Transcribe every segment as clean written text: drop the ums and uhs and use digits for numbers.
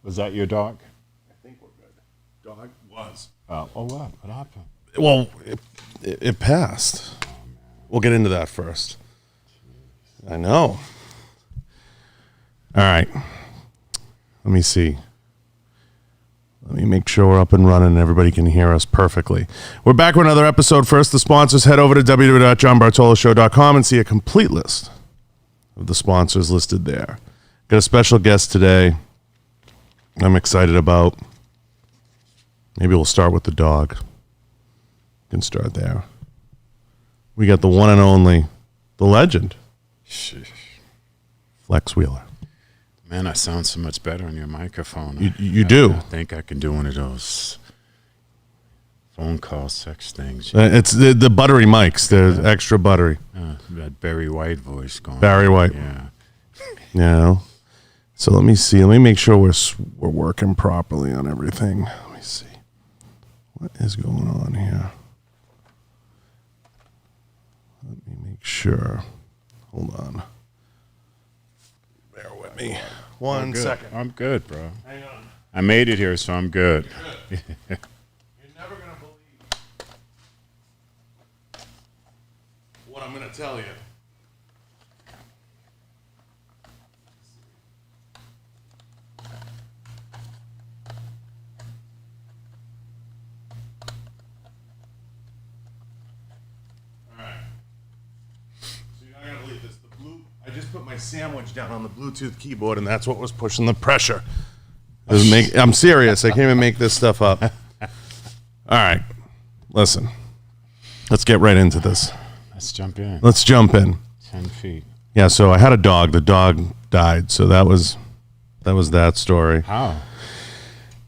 Was that your dog? I think we're good. Dog was. Oh, what? What happened? Well, it passed. Oh, we'll get into that first. Jeez. I know. All right. Let me see. Let me make sure we're up and running and everybody can hear us perfectly. We're back with another episode. First, the sponsors. Head over to www.johnbartoloshow.com and see a complete list of the sponsors listed there. Got a special guest today I'm excited about. Maybe we'll start with the dog. We can start there. We got the one and only, the legend, Flex Wheeler. Man, I sound so much better on your microphone. You do. I think I can do one of those phone call sex things. It's the buttery mics. They're extra buttery. That Barry White voice going. Barry White. Yeah. Yeah. So let me see. Let me make sure we're working properly on everything. Let me see. What is going on here? Let me make sure. Hold on. Bear with me. One second. I'm good, bro. Hang on. I made it here, so I'm good. You're never going to believe what I'm going to tell you. I just put my sandwich down on the Bluetooth keyboard, and that's what was pushing the pressure. I'm serious. I can't even make this stuff up. All right. Listen. Let's get right into this. Let's jump in. 10 feet. Yeah, so I had a dog. The dog died, so that was that story. How?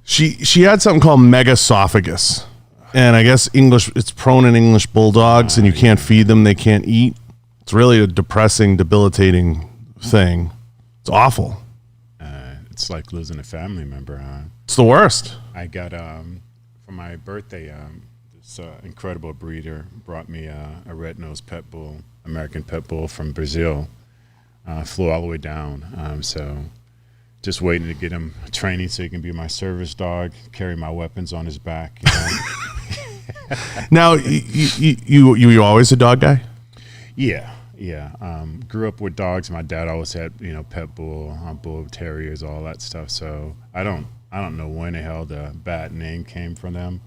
She had something called megaesophagus. And I guess it's prone in English bulldogs, and you can't feed them. They can't eat. It's really a depressing, debilitating thing. It's awful. It's like losing a family member. It's the worst. I got, for my birthday, this incredible breeder brought me a red-nosed pit bull, American pit bull from Brazil. Flew all the way down. So just waiting to get him training so he can be my service dog, carry my weapons on his back. You know? Now, you always a dog guy? Yeah. Grew up with dogs. My dad always had, pit bull, bull terriers, all that stuff. So I don't know when the hell the bad name came from them.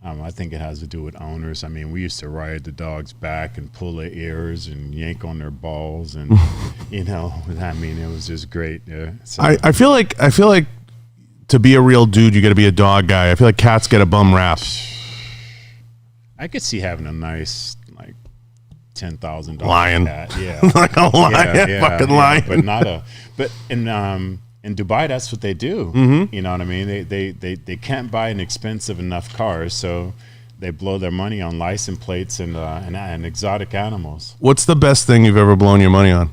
I think it has to do with owners. I mean, we used to ride the dogs back and pull their ears and yank on their balls, and it was just great. Yeah. So, I feel like to be a real dude, you got to be a dog guy. I feel like cats get a bum rap. I could see having a nice $10,000 lion, cat. Yeah, like a lion, fucking lion. But in Dubai, that's what they do. Mm-hmm. You know what I mean? They can't buy an expensive enough cars, so they blow their money on license plates and exotic animals. What's the best thing you've ever blown your money on?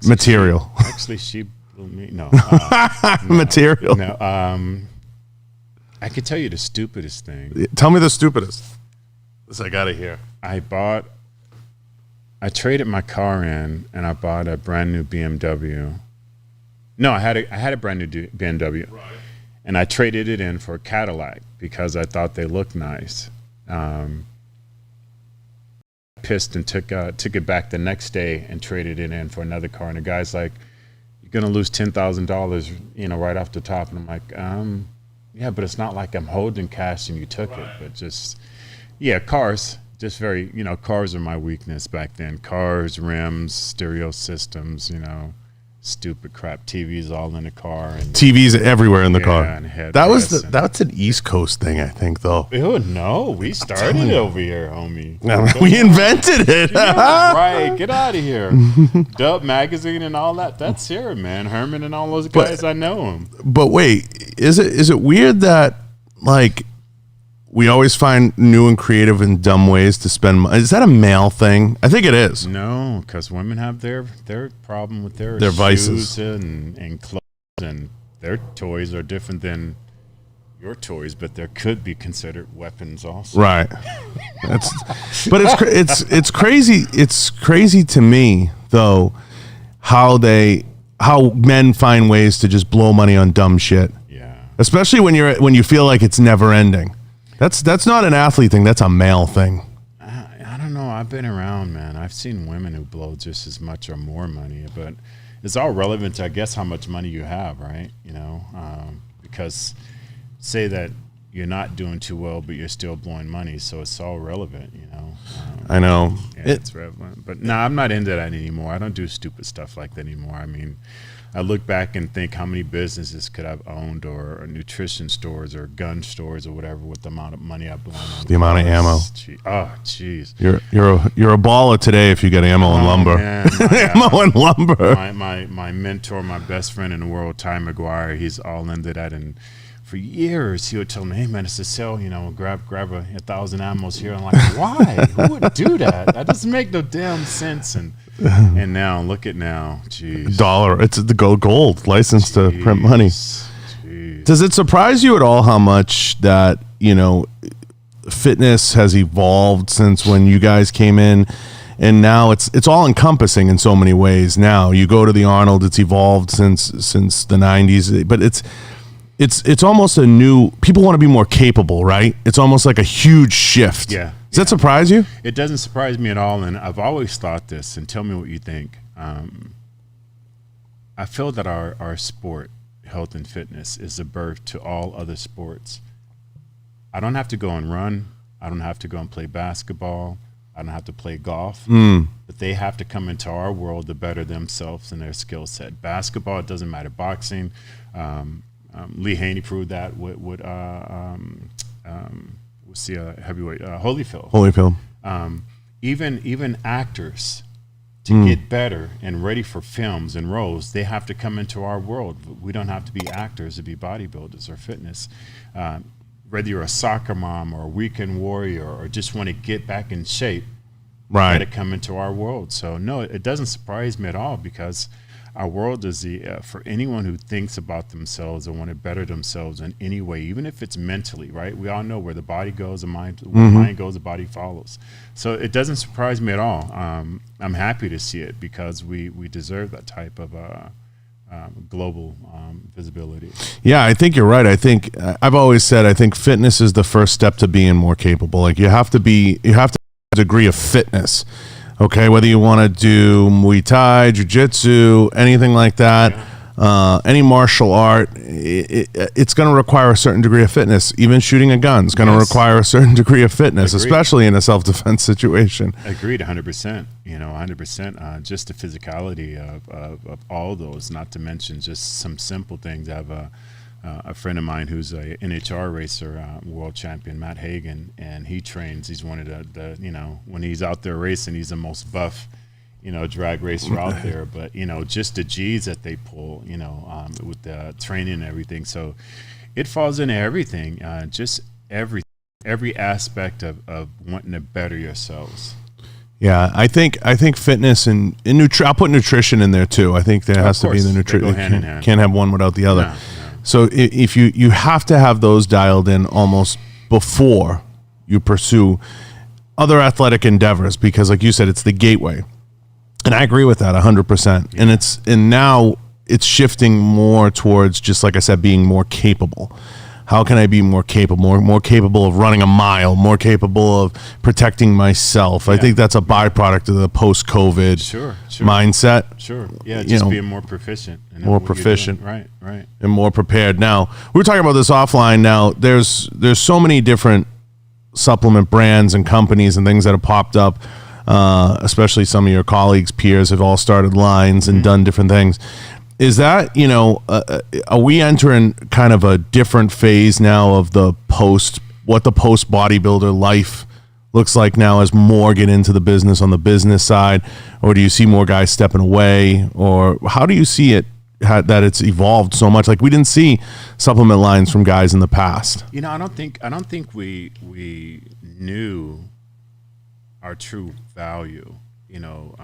Material. She blew me. No, material. No. I could tell you the stupidest thing. Tell me the stupidest. This I gotta hear. I traded my car in, and I bought a brand new BMW. No, I had a brand new BMW, right. And I traded it in for a Cadillac because I thought they looked nice. Pissed and took it back the next day and traded it in for another car. And the guy's like, "You're gonna lose $10,000, right off the top." And I'm like, "Yeah, but it's not like I'm holding cash and you took it, but just." Yeah, cars. Just very, cars are my weakness back then. Cars, rims, stereo systems, stupid crap. TVs all in the car. And TVs everywhere in the car. And that's an East Coast thing, I think, though. Oh, no. We started it over here, homie. We invented it. Yeah, right. Get out of here. Dub Magazine and all that. That's here, man. Herman and all those guys, I know them. But wait, is it weird that, we always find new and creative and dumb ways to spend money? Is that a male thing? I think it is. No, because women have their problem with their vices and clothes, and their toys are different than your toys, but there could be considered weapons also. Right. But it's crazy. It's crazy to me though how they how men find ways to just blow money on dumb shit. Yeah. Especially when you feel like it's never ending. That's not an athlete thing. That's a male thing. I don't know. I've been around, man. I've seen women who blow just as much or more money, but it's all relevant to, I guess, how much money you have, right? You know, because say that you're not doing too well, but you're still blowing money, so it's all relevant, you know. I know. Yeah, it's relevant. But no, I'm not into that anymore. I don't do stupid stuff like that anymore. I mean, I look back and think how many businesses could I've owned, or nutrition stores or gun stores or whatever, with the amount of money I've blown on the amount of ammo. Oh, jeez. You're a baller today if you get ammo and lumber. Man, ammo and lumber. My mentor, my best friend in the world, Ty McGuire, he's all into that, and for years he would tell me, "Hey man, it's a sale, you know, grab 1,000 ammos here." I'm like, why? Who would do that? That doesn't make no damn sense. And now look at now, jeez. Dollar. It's the gold license to print money. Jeez. Does it surprise you at all how much that, you know, fitness has evolved since when you guys came in? And now it's all encompassing in so many ways. Now you go to the Arnold, it's evolved since the 90s, but it's almost a new, people want to be more capable, right? It's almost like a huge shift. Yeah. Does that surprise you? It doesn't surprise me at all, and I've always thought this, and tell me what you think. I feel that our sport, health and fitness, is the birth to all other sports. I don't have to go and run. I don't have to go and play basketball. I don't have to play golf. But they have to come into our world to better themselves and their skill set. Basketball, it doesn't matter. Boxing, Lee Haney proved that with heavyweight Holyfield. Even actors, to get better and ready for films and roles, they have to come into our world. We don't have to be actors to be bodybuilders or fitness. Whether you're a soccer mom or a weekend warrior or just want to get back in shape, right, you got to come into our world. So no, it doesn't surprise me at all, because our world is for anyone who thinks about themselves and want to better themselves in any way, even if it's mentally, right? We all know where the body goes, the mind, where the mind goes, the body follows. So it doesn't surprise me at all. I'm happy to see it, because we deserve that type of global visibility. Yeah, I think you're right. I think I've always said, I think fitness is the first step to being more capable. Like you have to have a degree of fitness. Okay, whether you want to do Muay Thai, Jiu-Jitsu, anything like that, any martial art, it's going to require a certain degree of fitness. Even shooting a gun is going to require a certain degree of fitness, especially in a self-defense situation. Agreed, 100%. You know, 100%. Just the physicality of all those, not to mention just some simple things. I have a friend of mine who's a NHR racer, world champion, Matt Hagan, and he trains. He's one of the you know, when he's out there racing, he's the most buff, you know, drag racer out there. But, you know, just the G's that they pull, you know, with the training and everything. So it falls into everything, just every aspect of wanting to better yourselves. Yeah, I think fitness and I'll put nutrition in there too. I think there has to be the nutrition. Can't have one without the other. No. So if you have to have those dialed in almost before you pursue other athletic endeavors, because like you said, it's the gateway. And I agree with that 100%. Yeah. And now it's shifting more towards, just like I said, being more capable. How can I be more capable? More capable of running a mile, more capable of protecting myself. Yeah. I think that's a byproduct of the post-COVID mindset. Sure. Yeah, just being more proficient. More proficient. Right. And more prepared. Now, we were talking about this offline. Now, there's so many different supplement brands and companies and things that have popped up, especially some of your colleagues, peers have all started lines and done different things. Is that, you know, are we entering kind of a different phase now of what the post-bodybuilder life looks like now as more get into the business on the business side? Or do you see more guys stepping away? Or how do you see it, that it's evolved so much? Like we didn't see supplement lines from guys in the past. You know, I don't think we knew our true value, you know.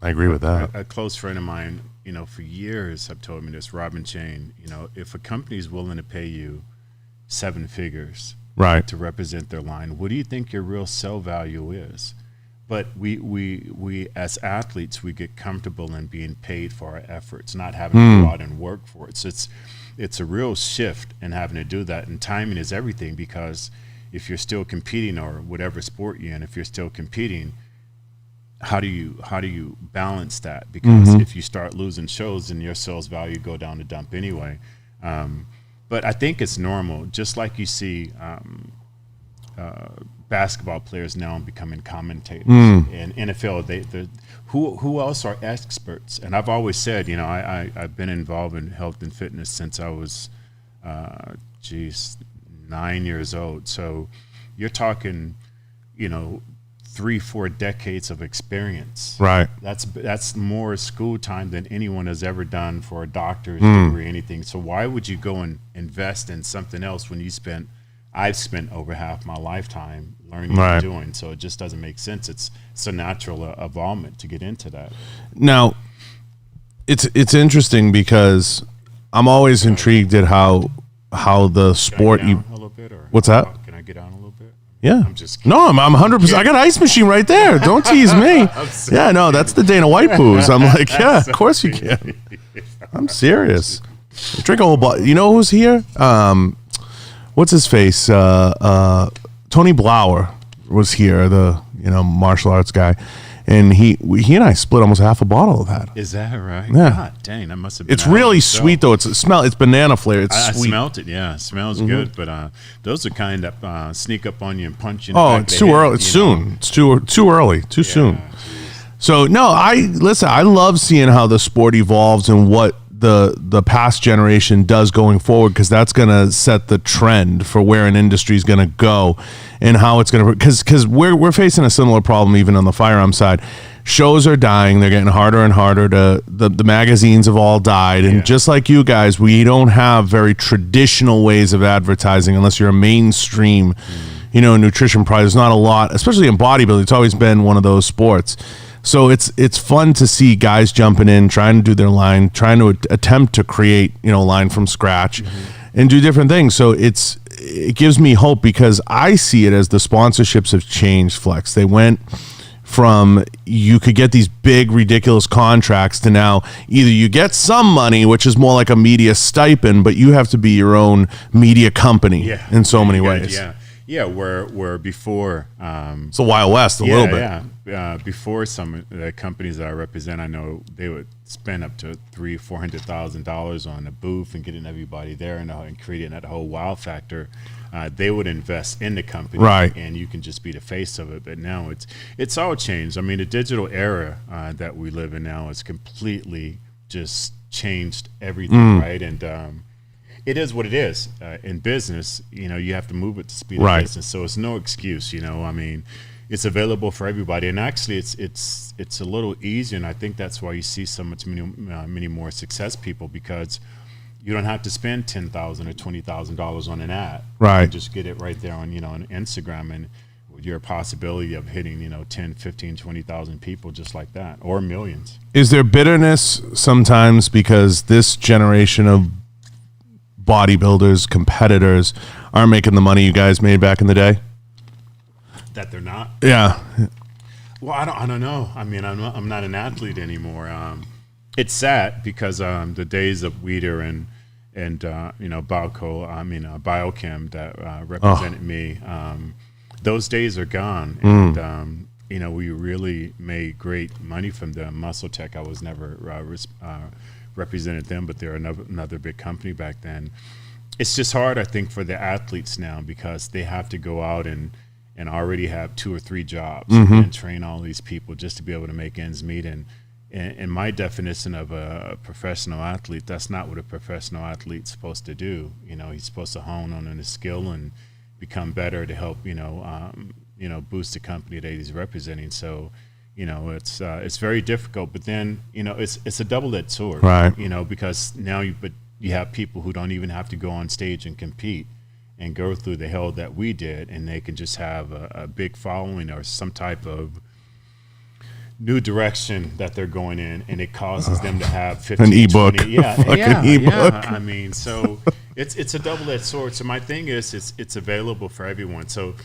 I agree with that. A close friend of mine, you know, for years have told me this, Robin Chain, you know, if a company is willing to pay you 7 figures to represent their line, what do you think your real sell value is? but we as athletes, we get comfortable in being paid for our efforts, not having to go out and work for it. So it's a real shift in having to do that. And timing is everything, because if you're still competing, or whatever sport you're in, if you're still competing, how do you balance that? Because if you start losing shows, then your sales value go down the dump anyway. But I think it's normal, just like you see basketball players now becoming commentators. In NFL, who else are experts? And I've always said, I've been involved in health and fitness since I was 9 years old. So you're talking 3-4 decades of experience. Right. That's more school time than anyone has ever done for a doctor's degree or anything. So why would you go and invest in something else when I've spent over half my lifetime learning and doing? So it just doesn't make sense. It's a natural evolvement to get into that. Now, it's interesting, because I'm always intrigued at how the sport. Can I get on a little bit, or what's that? Can I get on a little bit? Yeah. I'm just kidding. No, I'm 100%. I got an ice machine right there. Don't tease me. Yeah, no, that's the Dana White booze. I'm like, yeah, of course you can. I'm serious. Drink a whole bottle. You know who's here? What's his face? Tony Blauer was here, the martial arts guy, and he and I split almost half a bottle of that. Is that right? Yeah. God dang, that must have been. It's really sweet though. It's banana flavor. It's I sweet. smelt it. Yeah, it smells good. But those are kind of sneak up on you and punch you. Oh, it's too early. It's soon. It's too early. Too soon. Geez. So no, I love seeing how the sport evolves and what the past generation does going forward, because that's going to set the trend for where an industry is going to go and how it's going to, because we're facing a similar problem even on the firearm side. Shows are dying. They're getting harder and harder the magazines have all died. And just like you guys, we don't have very traditional ways of advertising unless you're a mainstream, nutrition product. There's not a lot, especially in bodybuilding. It's always been one of those sports. So it's fun to see guys jumping in, trying to do their line, trying to attempt to create, a line from scratch and do different things. So it gives me hope, because I see it as the sponsorships have changed, Flex. They went from, you could get these big, ridiculous contracts, to now either you get some money, which is more like a media stipend, but you have to be your own media company in so many ways. Yeah, where before it's the Wild West a little bit. Before, some of the companies that I represent, I know they would spend up to $300,000-$400,000 on a booth and getting everybody there and creating that whole wow factor. They would invest in the company, and you can just be the face of it. But now it's all changed. I mean, the digital era that we live in now has completely just changed everything, right? And it is what it is. In business, you have to move at the speed of business. So it's no excuse, I mean, it's available for everybody. And actually it's a little easier. And I think that's why you see so much many more success people, because you don't have to spend $10,000 or $20,000 on an ad. Right. You just get it right there on, on Instagram, and with your possibility of hitting, 10, 15, 20,000 people just like that, or millions. Is there bitterness sometimes because this generation of bodybuilders, competitors aren't making the money you guys made back in the day? That they're not? Yeah. Well, I don't know. I mean, I'm not an athlete anymore. It's sad, because the days of Weider and Biochem that represented me, those days are gone. And we really made great money from them. Muscle Tech, I was never represented them, but they're another big company back then. It's just hard, I think, for the athletes now, because they have to go out and already have 2 or 3 jobs and train all these people just to be able to make ends meet. And my definition of a professional athlete, that's not what a professional athlete's supposed to do. He's supposed to hone on his skill and become better to help boost the company that he's representing. So it's very difficult, but then it's a double-edged sword, right? Because now you have people who don't even have to go on stage and compete and go through the hell that we did, and they can just have a big following or some type of new direction that they're going in, and it causes them to have 15, an ebook, 20, ebook. I mean, so it's a double-edged sword. So my thing is, it's available for everyone. So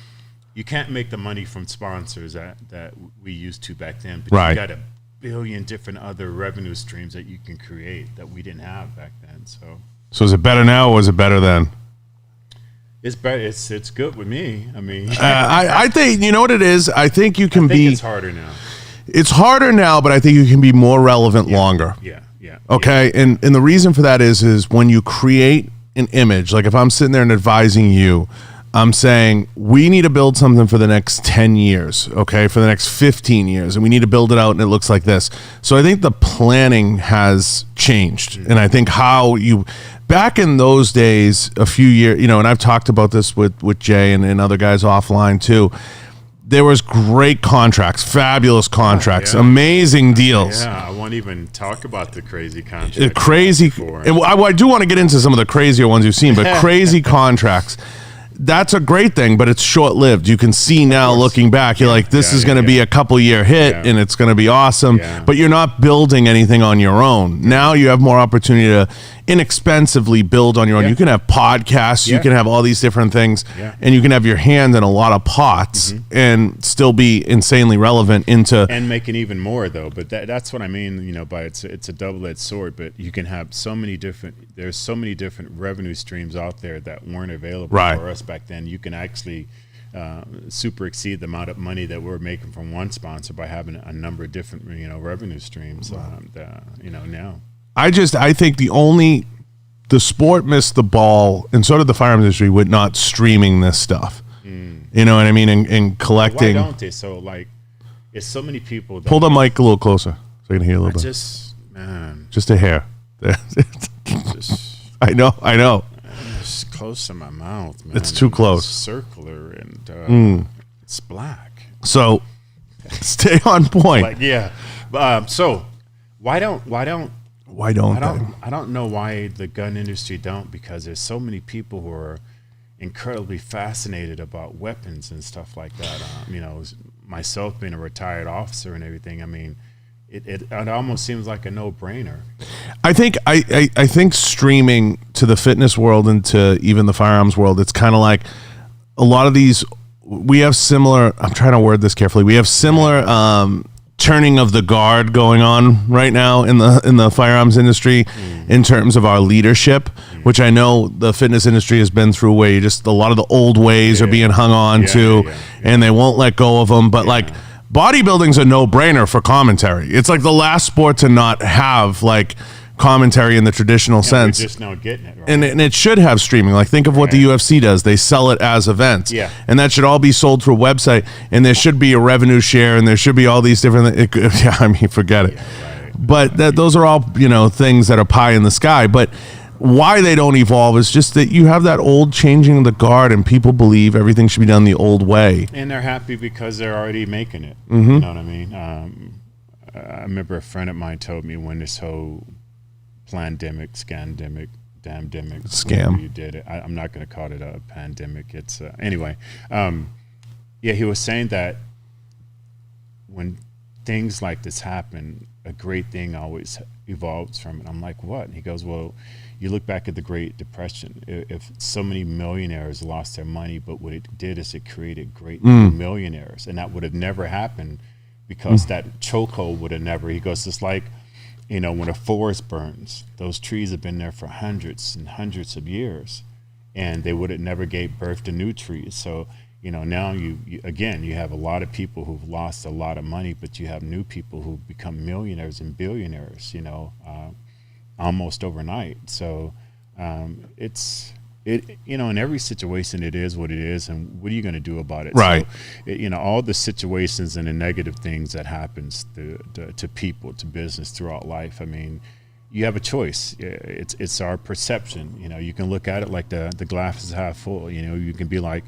you can't make the money from sponsors that we used to back then, but Right. you got a billion different other revenue streams that you can create that we didn't have back then. So is it better now or is it better then? It's better. It's good with me. I mean, I think, you know what it is? I think you can it's harder now. It's harder now, but I think you can be more relevant longer. Yeah. Okay. Yeah. And the reason for that is when you create an image, like if I'm sitting there and advising you, I'm saying we need to build something for the next 10 years, okay, for the next 15 years, and we need to build it out and it looks like this. So I think the planning has changed. And I think how you, back in those days, a few years, you know, and I've talked about this with Jay and other guys offline too, there was great contracts, fabulous contracts, amazing deals. Yeah, I won't even talk about the crazy contracts. And I do want to get into some of the crazier ones you've seen, but crazy contracts. That's a great thing, but it's short-lived. You can see now looking back, you're like, this is going to be a couple-year hit, and it's going to be awesome, but you're not building anything on your own. Now you have more opportunity to inexpensively build on your own. You can have podcasts, you can have all these different things, and you can have your hand in a lot of pots and still be insanely relevant into... And making even more, though, but that's what I mean, you know, by it's a double-edged sword, but you can have there's so many different revenue streams out there that weren't available for us back then. You can actually super exceed the amount of money that we're making from one sponsor by having a number of different, you know, revenue streams, you know, now. I think the sport missed the ball, and so did the firearms industry, with not streaming this stuff. You know what I mean? And collecting. Why don't they? So, like, it's so many people. Pull the mic a little closer so you can hear a little bit. Just a hair. I know. It's close to my mouth, man. It's too close. It's circular and it's black. So, stay on point. So, why don't I don't know why the gun industry don't, because there's so many people who are incredibly fascinated about weapons and stuff like that. You know, myself being a retired officer and everything, I mean, it almost seems like a no-brainer. I think streaming to the fitness world and to even the firearms world, it's kind of like a lot of these, we have similar, I'm trying to word this carefully, we have similar turning of the guard going on right now in the firearms industry in terms of our leadership, which I know the fitness industry has been through, where a lot of the old ways are being hung on to, and they won't let go of them. But like bodybuilding's a no-brainer for commentary. It's like the last sport to not have like commentary in the traditional sense. We're just now getting it, right? And it should have streaming. Like, think of what the UFC does. They sell it as events. Yeah. And that should all be sold through a website. And there should be a revenue share, and there should be all these different forget it. Yeah, right. But those are all, you know, things that are pie in the sky. But why they don't evolve is just that you have that old changing of the guard, and people believe everything should be done the old way. And they're happy because they're already making it. You know what I mean? I remember a friend of mine told me when this whole pandemic, scandemic, damdemic, scam, you did it. I'm not going to call it a pandemic. It's anyway. He was saying that when things like this happen, a great thing always evolves from it. I'm like, what? And he goes, well, you look back at the Great Depression. If so many millionaires lost their money, but what it did is it created great millionaires, and that would have never happened because that chokehold would have never. He goes, it's like, you know, when a forest burns, those trees have been there for hundreds and hundreds of years, and they would have never gave birth to new trees. So, you know, now you have a lot of people who've lost a lot of money, but you have new people who've become millionaires and billionaires, you know, almost overnight. So you know, in every situation, it is what it is, and what are you going to do about it? Right. So, you know, all the situations and the negative things that happens to people, to business throughout life. I mean, you have a choice. It's our perception. You know, you can look at it like the glass is half full. You know, you can be like,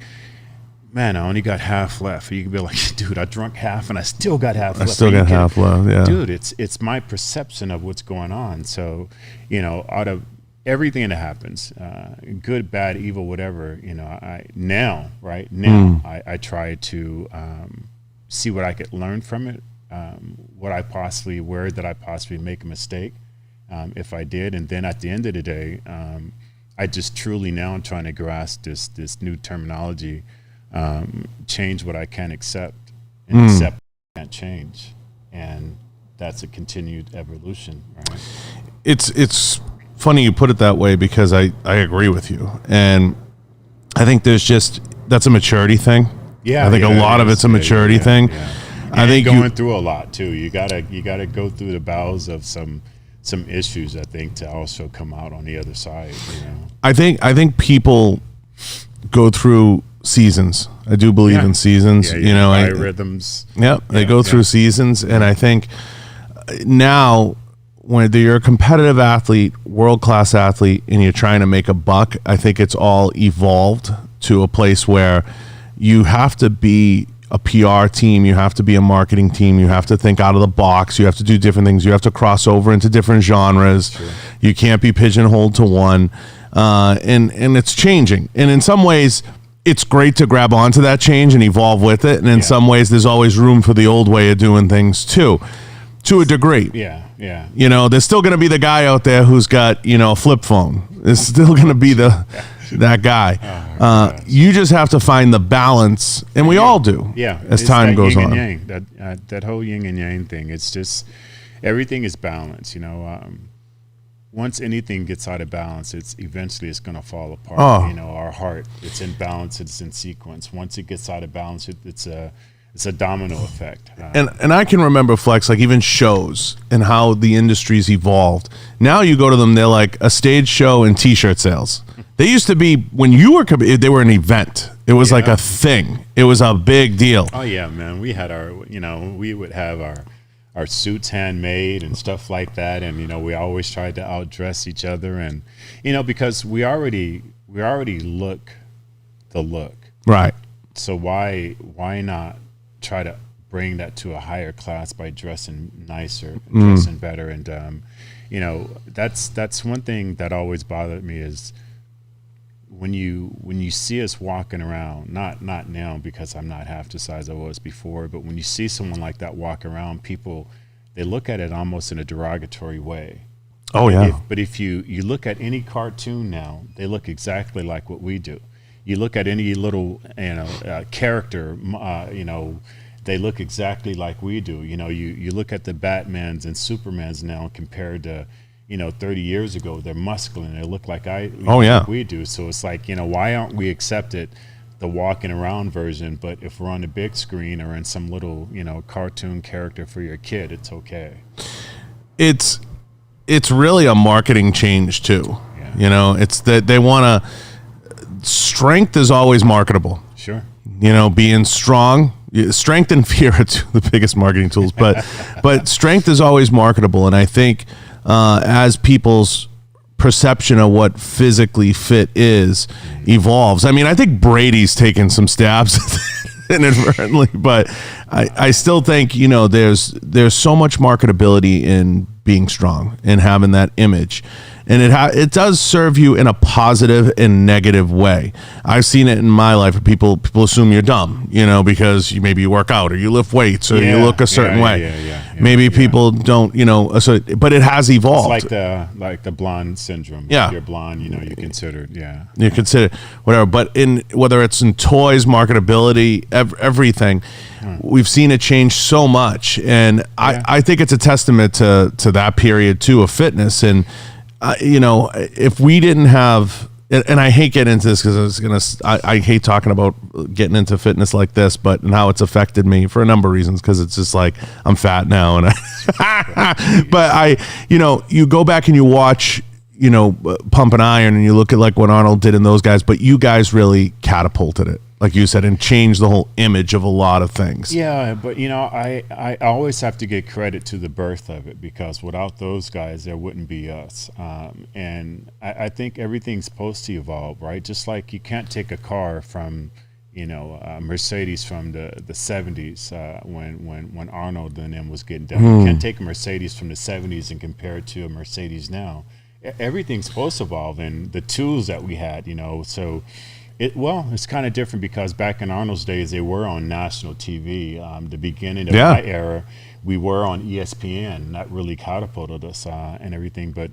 man, I only got half left. Or you can be like, dude, I drunk half and I still got half left. Half left, yeah. Dude, it's my perception of what's going on. So, you know, out of everything that happens, good, bad, evil, whatever, you know, I try to see what I could learn from it, where did I possibly make a mistake, if I did, and then at the end of the day, I just truly now I'm trying to grasp this new terminology change what I can accept and accept what I can't change. And that's a continued evolution, right? It's funny you put it that way, because I agree with you. And I think that's a maturity thing. Yeah. I think a lot of it's a maturity thing. Yeah. I think going through a lot too. You gotta go through the bowels of some issues, I think, to also come out on the other side. I think people go through seasons. I do believe in seasons. Rhythms. They go through seasons, and I think now, when you're a competitive athlete, world-class athlete, and you're trying to make a buck, I think it's all evolved to a place where you have to be a PR team, you have to be a marketing team, you have to think out of the box, you have to do different things, you have to cross over into different genres. Sure. You can't be pigeonholed to one, and it's changing. And in some ways, it's great to grab onto that change and evolve with it, and in some ways, there's always room for the old way of doing things too, to a degree. Yeah. There's still going to be the guy out there who's got, a flip phone. There's still going to be that guy. You just have to find the balance, and we all do. Yeah, as time goes on. Yin and yang, that whole yin and yang thing. It's just everything is balance. Once anything gets out of balance, it's going to fall apart. Our heart, it's in balance, it's in sequence. Once it gets out of balance, it's a domino effect. And I can remember, Flex, like even shows and how the industry's evolved. Now you go to them, they're like a stage show and T-shirt sales. They used to be, when you were, they were an event. It was like a thing. It was a big deal. Oh yeah, man. We had we would have our suits handmade and stuff like that. And, we always tried to outdress each other. And, because we already look the look. Right. So why not try to bring that to a higher class by dressing nicer, dressing better? And, that's one thing that always bothered me is when you see us walking around, not now because I'm not half the size I was before, but when you see someone like that walk around, people, they look at it almost in a derogatory way. Oh yeah. But if you look at any cartoon now, they look exactly like what we do. You look at any little character, they look exactly like we do. You look at the Batmans and Supermans now compared to 30 years ago, they're muscular and they look like we do. So it's like, why aren't we accepted the walking around version, but if we're on the big screen or in some little, cartoon character for your kid, it's okay. It's really a marketing change too. Yeah. It's that they want to, strength is always marketable. Sure. Being strong, strength and fear are two of the biggest marketing tools, but strength is always marketable. And I think, as people's perception of what physically fit is evolves. I mean, I think Brady's taken some stabs inadvertently, but I still think, there's so much marketability in being strong and having that image. And it does serve you in a positive and negative way. I've seen it in my life where people assume you're dumb, because maybe you work out or you lift weights or you look a certain way. Maybe people don't, but it has evolved. It's like the blonde syndrome. Yeah. If you're blonde, you're considered, You're considered whatever. But whether it's in toys, marketability, everything, we've seen it change so much. And I think it's a testament to that period too of fitness. And if we didn't have, and I hate getting into this because I hate talking about getting into fitness like this, and how it's affected me for a number of reasons. Because it's just like I'm fat now, and but you go back and you watch, Pump and Iron, and you look at like what Arnold did and those guys, but you guys really catapulted it, like you said, and changed the whole image of a lot of things. Yeah, but I always have to give credit to the birth of it, because without those guys, there wouldn't be us. And I think everything's supposed to evolve, right? Just like you can't take a car from, Mercedes from the 70s when Arnold and them was getting done. You can't take a Mercedes from the 70s and compare it to a Mercedes now. Everything's supposed to evolve, and the tools that we had, so. It's kind of different because back in Arnold's days, they were on national TV. The beginning of my era, we were on ESPN. That really catapulted us and everything. But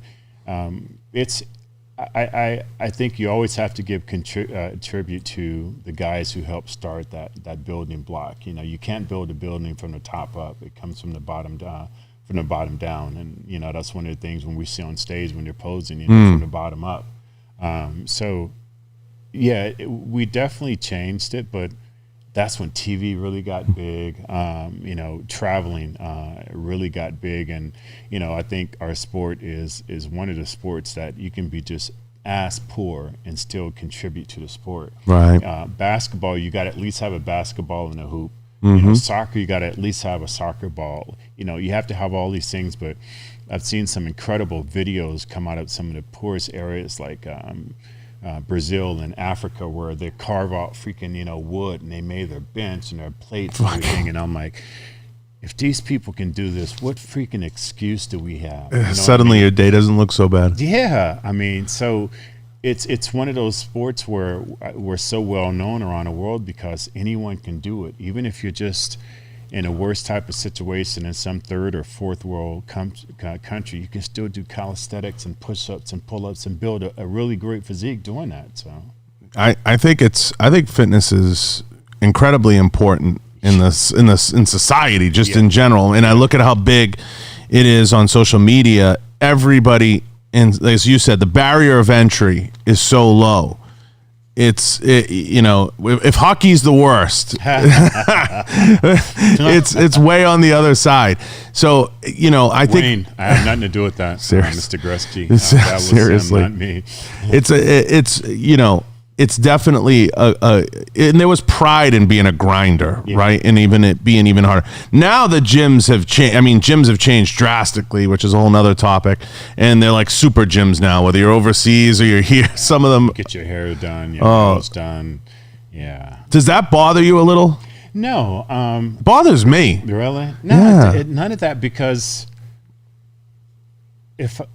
I think you always have to give tribute to the guys who helped start that building block. You know, you can't build a building from the top up. It comes from the bottom down. And you know, that's one of the things when we see on stage when you're posing, you know, from the bottom up. So yeah, we definitely changed it, but that's when TV really got big. You know, traveling really got big, and you know, I think our sport is one of the sports that you can be just as poor and still contribute to the sport. Right. Basketball, you got to at least have a basketball and a hoop. You know, soccer, you got to at least have a soccer ball. You know, you have to have all these things, but I've seen some incredible videos come out of some of the poorest areas like Brazil and Africa, where they carve out freaking, you know, wood, and they made their bench and their plates and everything. And I'm like, if these people can do this, what freaking excuse do we have? You know Suddenly your day doesn't look so bad. Yeah, I mean, so it's one of those sports where we're so well known around the world because anyone can do it, even if you're just in a worse type of situation in some third or fourth world country. You can still do calisthenics and push-ups and pull-ups and build a really great physique doing that. So I think fitness is incredibly important in society, just in general. And I look at how big it is on social media. Everybody, and as you said, the barrier of entry is so low. You know, if hockey's the worst, it's way on the other side. So, you know, I think Wayne, I have nothing to do with that, Mr. Gretzky. That was seriously, him, not me. It's you know, it's definitely and there was pride in being a grinder, right? And even it being even harder. Now the gyms have changed. I mean, gyms have changed drastically, which is a whole nother topic. And they're like super gyms now, whether you're overseas or you're here. Some of them get your hair done, your nails done. Yeah. Does that bother you a little? No. Bothers me. Really? No, none of that, because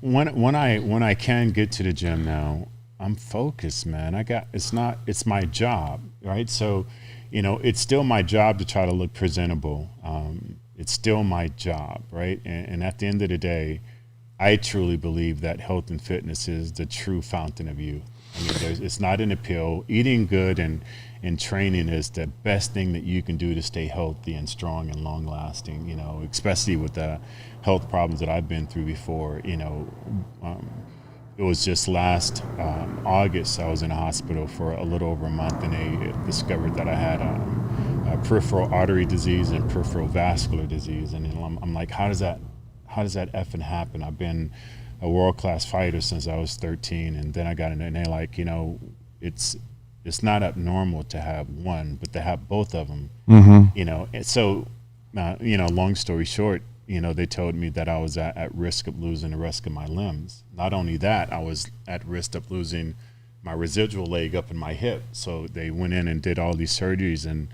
when I can get to the gym now, I'm focused, man. It's my job, right? So, you know, it's still my job to try to look presentable. It's still my job, right? And at the end of the day, I truly believe that health and fitness is the true fountain of youth. I mean, it's not in a pill. Eating good and training is the best thing that you can do to stay healthy and strong and long lasting, you know, especially with the health problems that I've been through before. You know, it was just last August, I was in a hospital for a little over a month, and they discovered that I had a peripheral artery disease and peripheral vascular disease. And I'm like, how does that effing happen? I've been a world-class fighter since I was 13, and then I got in, and they're like, you know, it's not abnormal to have one, but to have both of them. You know, and so, you know, long story short, you know, they told me that I was at risk of losing the rest of my limbs. Not only that, I was at risk of losing my residual leg up in my hip. So they went in and did all these surgeries, and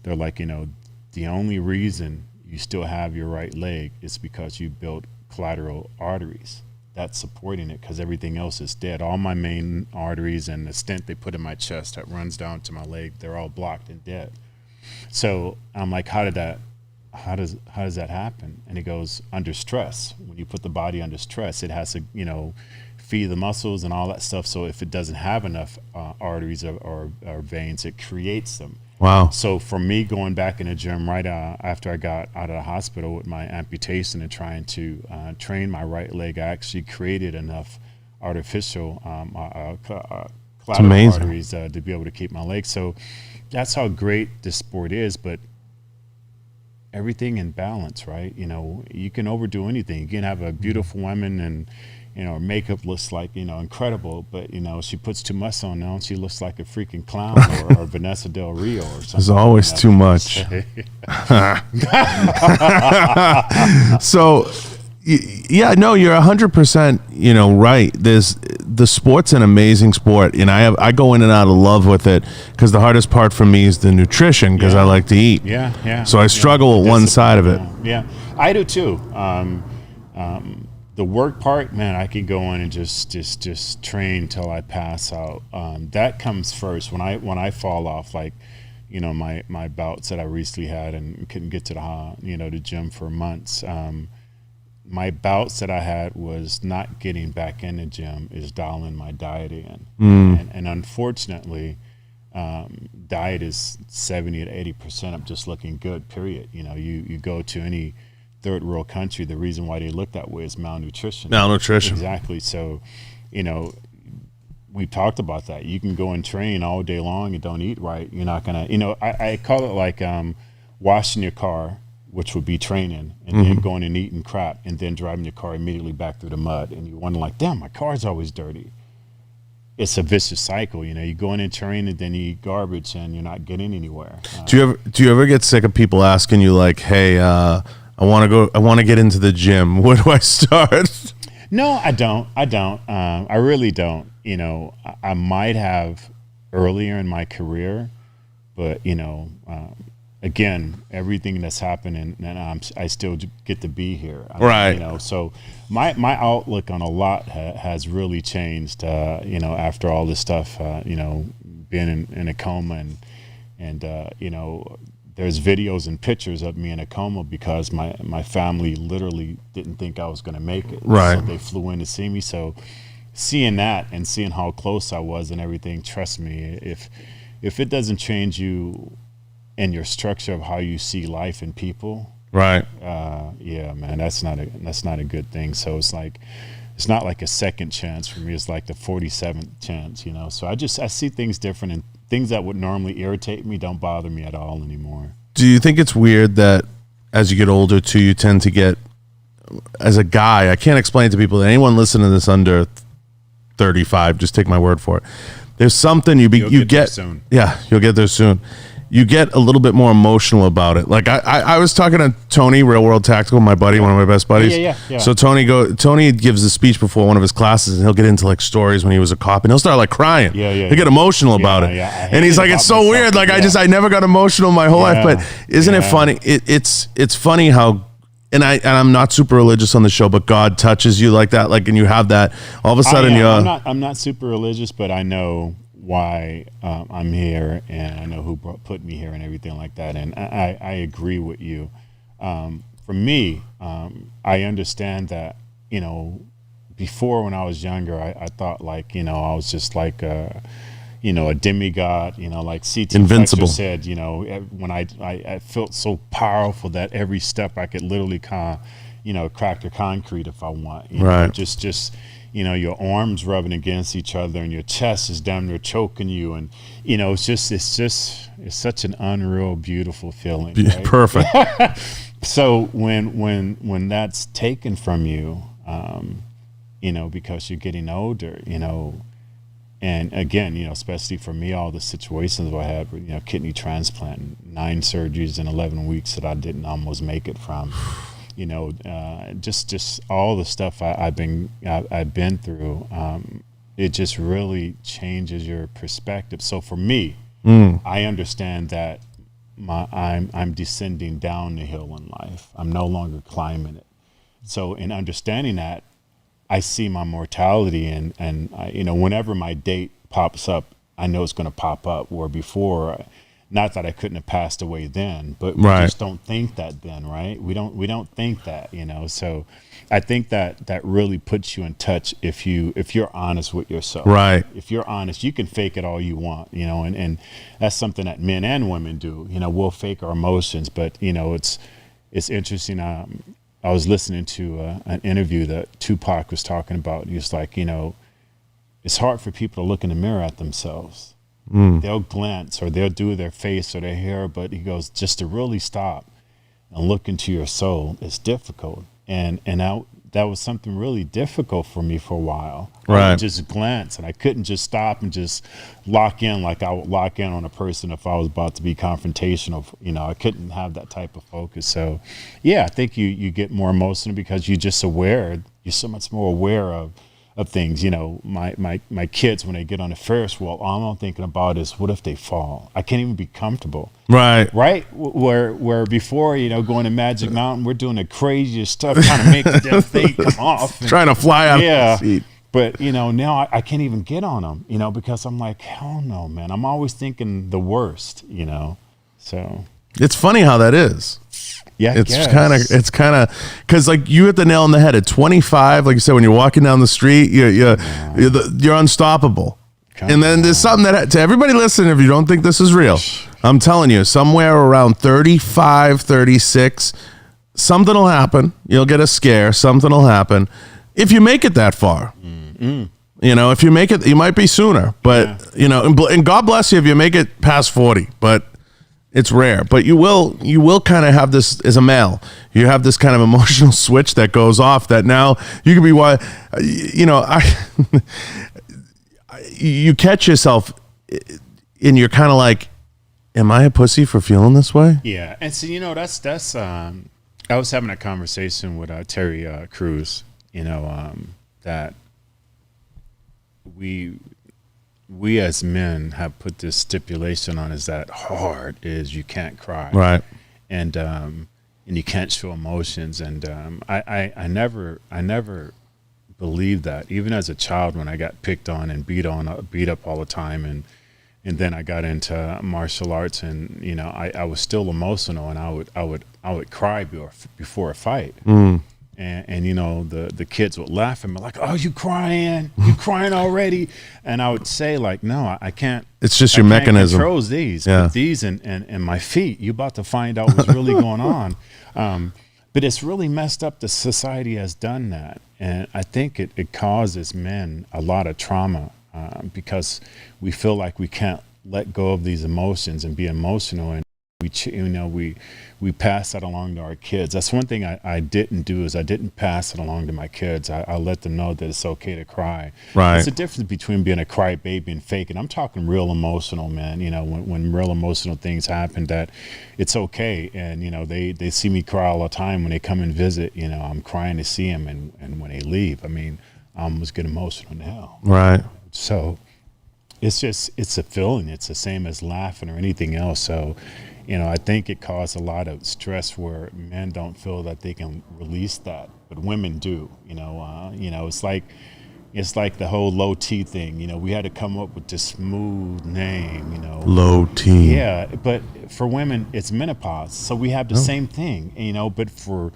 they're like, you know, the only reason you still have your right leg is because you built collateral arteries that's supporting it, because everything else is dead. All my main arteries and the stent they put in my chest that runs down to my leg, they're all blocked and dead. So I'm like, how does that happen? And it goes, under stress. When you put the body under stress, it has to, you know, feed the muscles and all that stuff. So if it doesn't have enough arteries or veins, it creates them. Wow. So for me, going back in the gym right after I got out of the hospital with my amputation and trying to train my right leg, I actually created enough artificial collateral arteries to be able to keep my leg. So that's how great this sport is. But everything in balance, right? You know, you can overdo anything. You can have a beautiful woman and, you know, her makeup looks like, you know, incredible, but, you know, she puts too much on now and she looks like a freaking clown or Vanessa Del Rio or something. There's always too much. So, yeah, no, you're 100%, you know, right. The sport's an amazing sport, and I go in and out of love with it, because the hardest part for me is the nutrition, because I like to eat. Yeah. So I struggle with one side of it. Yeah, I do too. The work part, man, I can go in and just train till I pass out. That comes first. When I fall off, like, you know, my bouts that I recently had and couldn't get to the gym for months. my bouts that I had was not getting back in the gym, is dialing my diet in. And unfortunately, diet is 70 to 80% of just looking good, period. You go to any third world country, the reason why they look that way is malnutrition. Exactly. So, we talked about that. You can go and train all day long and don't eat right. You're not going to, I call it like washing your car, which would be training, and then going and eating crap and then driving your car immediately back through the mud. And you wonder like, damn, my car's always dirty. It's a vicious cycle. You go in and train and then you eat garbage and you're not getting anywhere. Do you ever get sick of people asking you like, hey, I want to get into the gym. Where do I start? No, I don't. I really don't. I might have earlier in my career, but again, everything that's happening, and I still get to be here. Right. So my outlook on a lot has really changed. After all this stuff, being in a coma and there's videos and pictures of me in a coma because my family literally didn't think I was going to make it. Right. So they flew in to see me. So seeing that and seeing how close I was and everything, trust me, if it doesn't change you and your structure of how you see life and people, right? Yeah, man, that's not a good thing. So it's not like a second chance for me. It's like the 47th chance, So I see things different, and things that would normally irritate me don't bother me at all anymore. Do you think it's weird that as you get older too, you tend to get, as a guy, I can't explain to people, that anyone listening to this under 35, just take my word for it. There's something you get there soon. Yeah, you'll get there soon. You get a little bit more emotional about it. Like I was talking to Tony, Real World Tactical, my buddy, one of my best buddies. Yeah. So Tony gives a speech before one of his classes, and he'll get into like stories when he was a cop, and he'll start like crying. He'll get emotional about it. And he's like, it's so weird. Like I never got emotional my whole life. But isn't it funny? It's funny how, and I'm not super religious on the show, but God touches you like that, like, and you have that all of a sudden. I'm not super religious, but I know why I'm here, and I know who put me here and everything like that, and I agree with you. For me, I understand that, before when I was younger, I thought like, I was just like a demigod, like C.T. Invincible. Fletcher said, when I felt so powerful that every step I could literally crack the concrete if I want. Right. Just your arms rubbing against each other and your chest is down there choking you, and it's such an unreal, beautiful feeling. Right? Perfect. So when that's taken from you, because you're getting older, and again, especially for me, all the situations I had, kidney transplant, 9 surgeries in 11 weeks that I didn't almost make it from. Just all the stuff I've been through, it just really changes your perspective. So for me, I understand that I'm descending down the hill in life. I'm no longer climbing it. So in understanding that, I see my mortality, and whenever my date pops up, I know it's going to pop up. Where before, not that I couldn't have passed away then, but we just don't think that then, right? We don't think that, So I think that really puts you in touch if you're honest with yourself. Right. If you're honest, you can fake it all you want, and that's something that men and women do. We'll fake our emotions, but it's interesting. I was listening to an interview that Tupac was talking about. He was like, it's hard for people to look in the mirror at themselves. They'll glance or they'll do their face or their hair, but he goes, just to really stop and look into your soul is difficult. And that was something really difficult for me for a while. Right. I would just glance, and I couldn't just stop and just lock in like I would lock in on a person if I was about to be confrontational. I couldn't have that type of focus. So I think you get more emotional because you're just aware. You're so much more aware of things. My kids, when they get on the Ferris wheel, all I'm thinking about is, what if they fall? I can't even be comfortable. Right. Where before, going to Magic Mountain, we're doing the craziest stuff, trying to make the damn thing come off. Trying to fly out of the seat. But, now I can't even get on them, because I'm like, hell no, man. I'm always thinking the worst, So. It's funny how that is. Yeah, it's kind of because like you hit the nail on the head at 25. Like you said, when you're walking down the street, you're unstoppable. And then there's something that to everybody listening, if you don't think this is real, I'm telling you, somewhere around 35, 36, something will happen. You'll get a scare. Something will happen if you make it that far. You know, if you make it, you might be sooner. But you know, and God bless you if you make it past 40. But it's rare, but you will kind of have this as a male. You have this kind of emotional switch that goes off that now you can be, you know, you catch yourself and you're kind of like, am I a pussy for feeling this way? Yeah. And so, you know, that's I was having a conversation with Terry Crews, you know, that we as men have put this stipulation on is that hard is you can't cry, right? And you can't show emotions. And I never believed that, even as a child when I got picked on and beat up all the time, and then I got into martial arts, and you know I was still emotional, and I would cry before a fight. And you know the kids would laugh at me like, "Oh, you crying already?" And I would say like, "No, I can't." It's just your mechanism. Controls these, but these and my feet. You about to find out what's really going on. But it's really messed up. The society has done that, and I think it causes men a lot of trauma because we feel like we can't let go of these emotions and be emotional, and we pass that along to our kids. That's one thing I didn't do is I didn't pass it along to my kids. I let them know that it's okay to cry. Right. It's a difference between being a cry baby and faking. I'm talking real emotional, man. You know, when real emotional things happen, that it's okay. And you know, they see me cry all the time when they come and visit. You know, I'm crying to see them, and when they leave, I mean, I almost get emotional now. Right. So it's a feeling. It's the same as laughing or anything else. So, you know, I think it caused a lot of stress where men don't feel that they can release that, but women do. You know, it's like the whole low T thing. You know, we had to come up with this smooth name. You know, low T. Yeah, but for women, it's menopause, so we have the same thing. You know, but for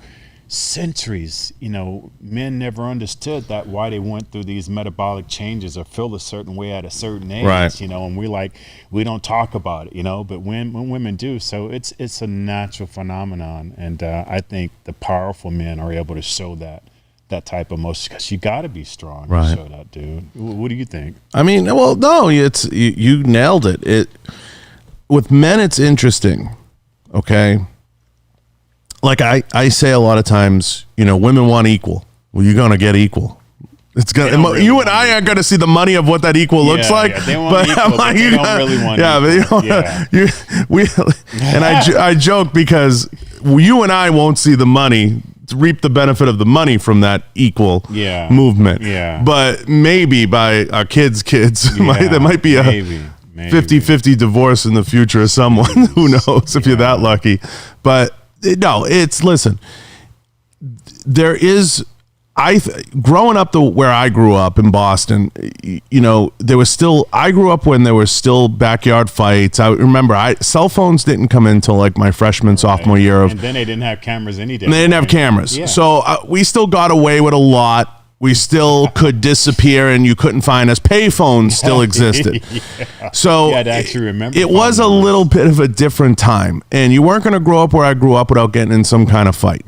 centuries, you know, men never understood that why they went through these metabolic changes or feel a certain way at a certain age, right. You know, and we don't talk about it, you know, but when women do, so it's a natural phenomenon. And I think the powerful men are able to show that type of emotion, because you got to be strong to show that, dude. What do you think? I mean, well, no, you nailed it. With men, it's interesting. Okay. Like I say a lot of times, you know, women want equal. Well, you're going to get equal. It's gonna. Really you and I aren't going to see the money of what that equal looks like. Yeah, they want equal, but they don't really want equal. But you know, and I joke because you and I won't see the money to reap the benefit of the money from that equal movement. Yeah. But maybe by our kids, there might be a 50-50 divorce in the future of someone. Who knows if you're that lucky. But no, listen, there is, growing up where I grew up in Boston, you know, I grew up when there were still backyard fights. I remember cell phones didn't come in until like my freshman, sophomore year and then they didn't have cameras any day. They didn't have cameras. Yeah. So we still got away with a lot. We still could disappear and you couldn't find us. Payphones still existed. So I'd actually remember it was a little bit of a different time. And you weren't going to grow up where I grew up without getting in some kind of fight.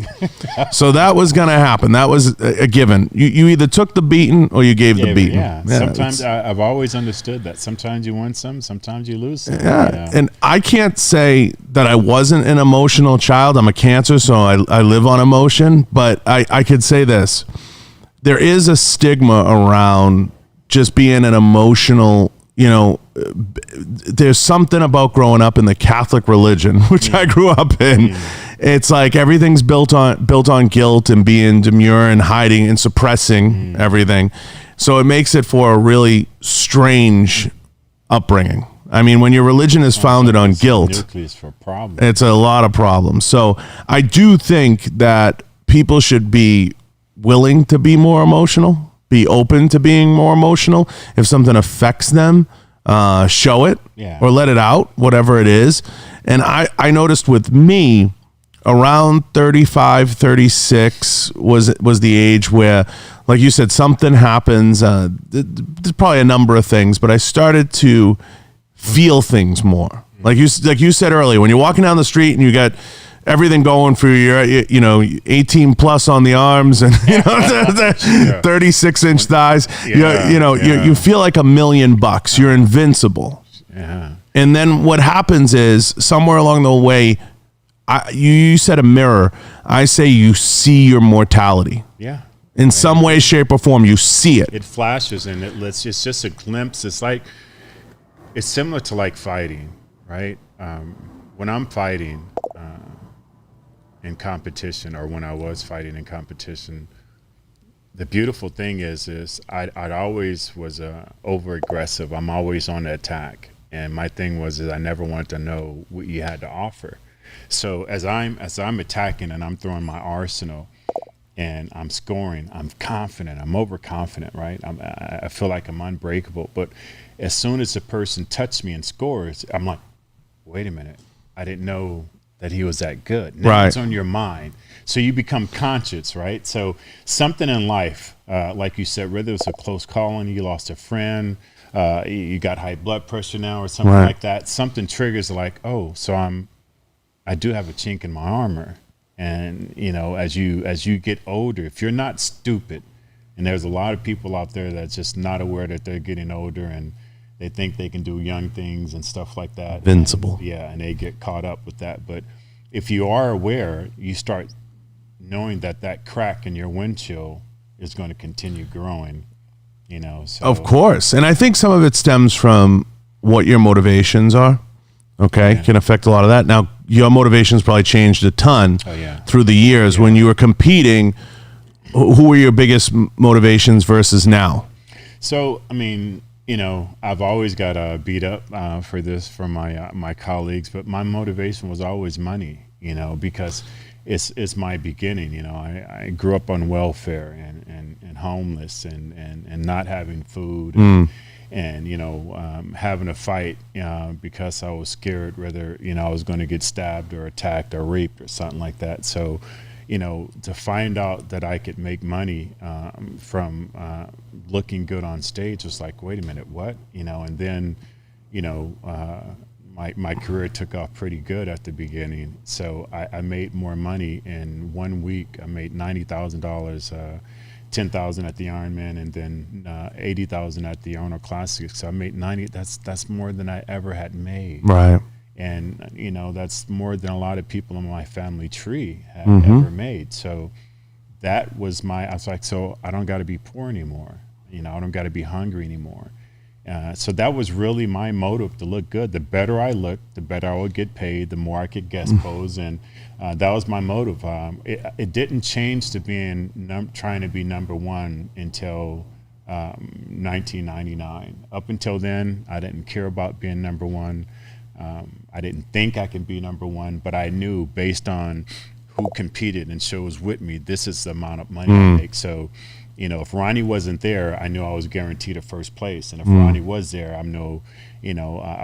So that was going to happen. That was a given. You either took the beating or you gave the beating. Yeah. Sometimes I've always understood that. Sometimes you win some, sometimes you lose some. Yeah. You know? And I can't say that I wasn't an emotional child. I'm a Cancer, so I live on emotion. But I could say this. There is a stigma around just being an emotional, you know, there's something about growing up in the Catholic religion, which I grew up in. It's like everything's built on guilt and being demure and hiding and suppressing everything. So it makes it for a really strange upbringing. I mean, when your religion is founded on guilt, it's a lot of problems. So I do think that people should be willing to be more emotional, be open to being more emotional. If something affects them, show it or let it out, whatever it is. And I noticed with me, around 35, 36 was the age where, like you said, something happens. There's probably a number of things, but I started to feel things more. Like you said earlier, when you're walking down the street and you got everything going for you, 18 plus on the arms and 36-inch thighs. You feel like $1,000,000. You're invincible. Yeah. And then what happens is somewhere along the way, you said a mirror. I say you see your mortality. Yeah. In some way, shape, or form, you see it. It flashes and it's just a glimpse. It's similar to like fighting, right? When I'm fighting in competition, or when I was fighting in competition, the beautiful thing is I always was over aggressive. I'm always on the attack, and my thing was I never wanted to know what you had to offer. So as I'm attacking and I'm throwing my arsenal and I'm scoring, I'm confident, I'm overconfident, right? I feel like I'm unbreakable. But as soon as the person touches me and scores, I'm like, wait a minute, I didn't know that he was that good. Now it's on your mind. So you become conscious, right? So something in life, like you said, whether it's a close call and you lost a friend, you got high blood pressure now or something like that, something triggers like, oh, so I do have a chink in my armor. And, as you get older, if you're not stupid, and there's a lot of people out there that's just not aware that they're getting older and they think they can do young things and stuff like that. Invincible. And they get caught up with that. But if you are aware, you start knowing that crack in your windshield is going to continue growing, So. Of course. And I think some of it stems from what your motivations are. Okay, can affect a lot of that. Now, your motivations probably changed a ton through the years. When you were competing, who were your biggest motivations versus now? So, I've always got beat up for this from my colleagues, but my motivation was always money, because it's my beginning. I grew up on welfare and homeless and not having food. And having a fight because I was scared whether I was going to get stabbed or attacked or raped or something like that. So to find out that I could make money from looking good on stage was like, wait a minute, what? And then my career took off pretty good at the beginning. So I made more money in 1 week. I made $90,000, 10,000 at the Ironman, and then 80,000 at the Arnold Classic. So I made 90. That's more than I ever had made. Right. And that's more than a lot of people in my family tree have ever made. So that was I was like, so I don't got to be poor anymore. I don't got to be hungry anymore. So that was really my motive, to look good. The better I looked, the better I would get paid, the more I could guest pose, and that was my motive. It didn't change to being trying to be number one until 1999. Up until then, I didn't care about being number one. I didn't think I could be number one, but I knew based on who competed and shows with me, this is the amount of money I make. So, if Ronnie wasn't there, I knew I was guaranteed a first place. And if Ronnie was there, I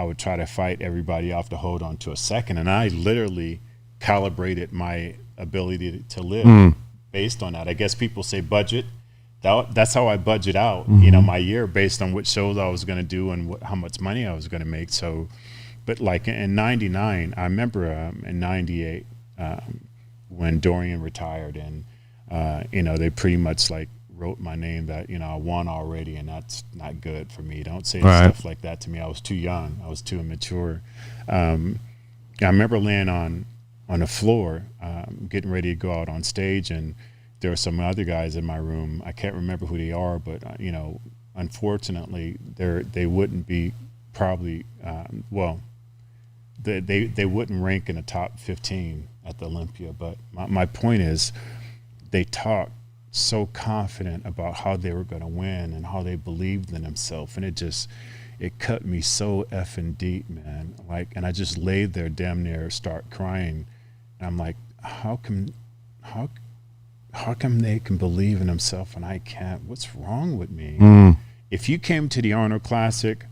would try to fight everybody off to hold on to a second. And I literally calibrated my ability to live based on that. I guess people say budget. That's how I budget out, my year based on what shows I was going to do and how much money I was going to make. So, but like in 99, I remember in 98 when Dorian retired, and, they pretty much like wrote my name that, I won already, and that's not good for me. Don't say stuff like that to me. I was too young. I was too immature. I remember laying on the floor, getting ready to go out on stage, and there were some other guys in my room. I can't remember who they are, but, unfortunately, they wouldn't be probably, they wouldn't rank in the top 15 at the Olympia. But my point is, they talked so confident about how they were going to win and how they believed in themselves, and it cut me so effing deep, man. Like, and I just laid there damn near start crying, and I'm like, how come they can believe in themselves and I can't? What's wrong with me? If you came to the Arnold Classic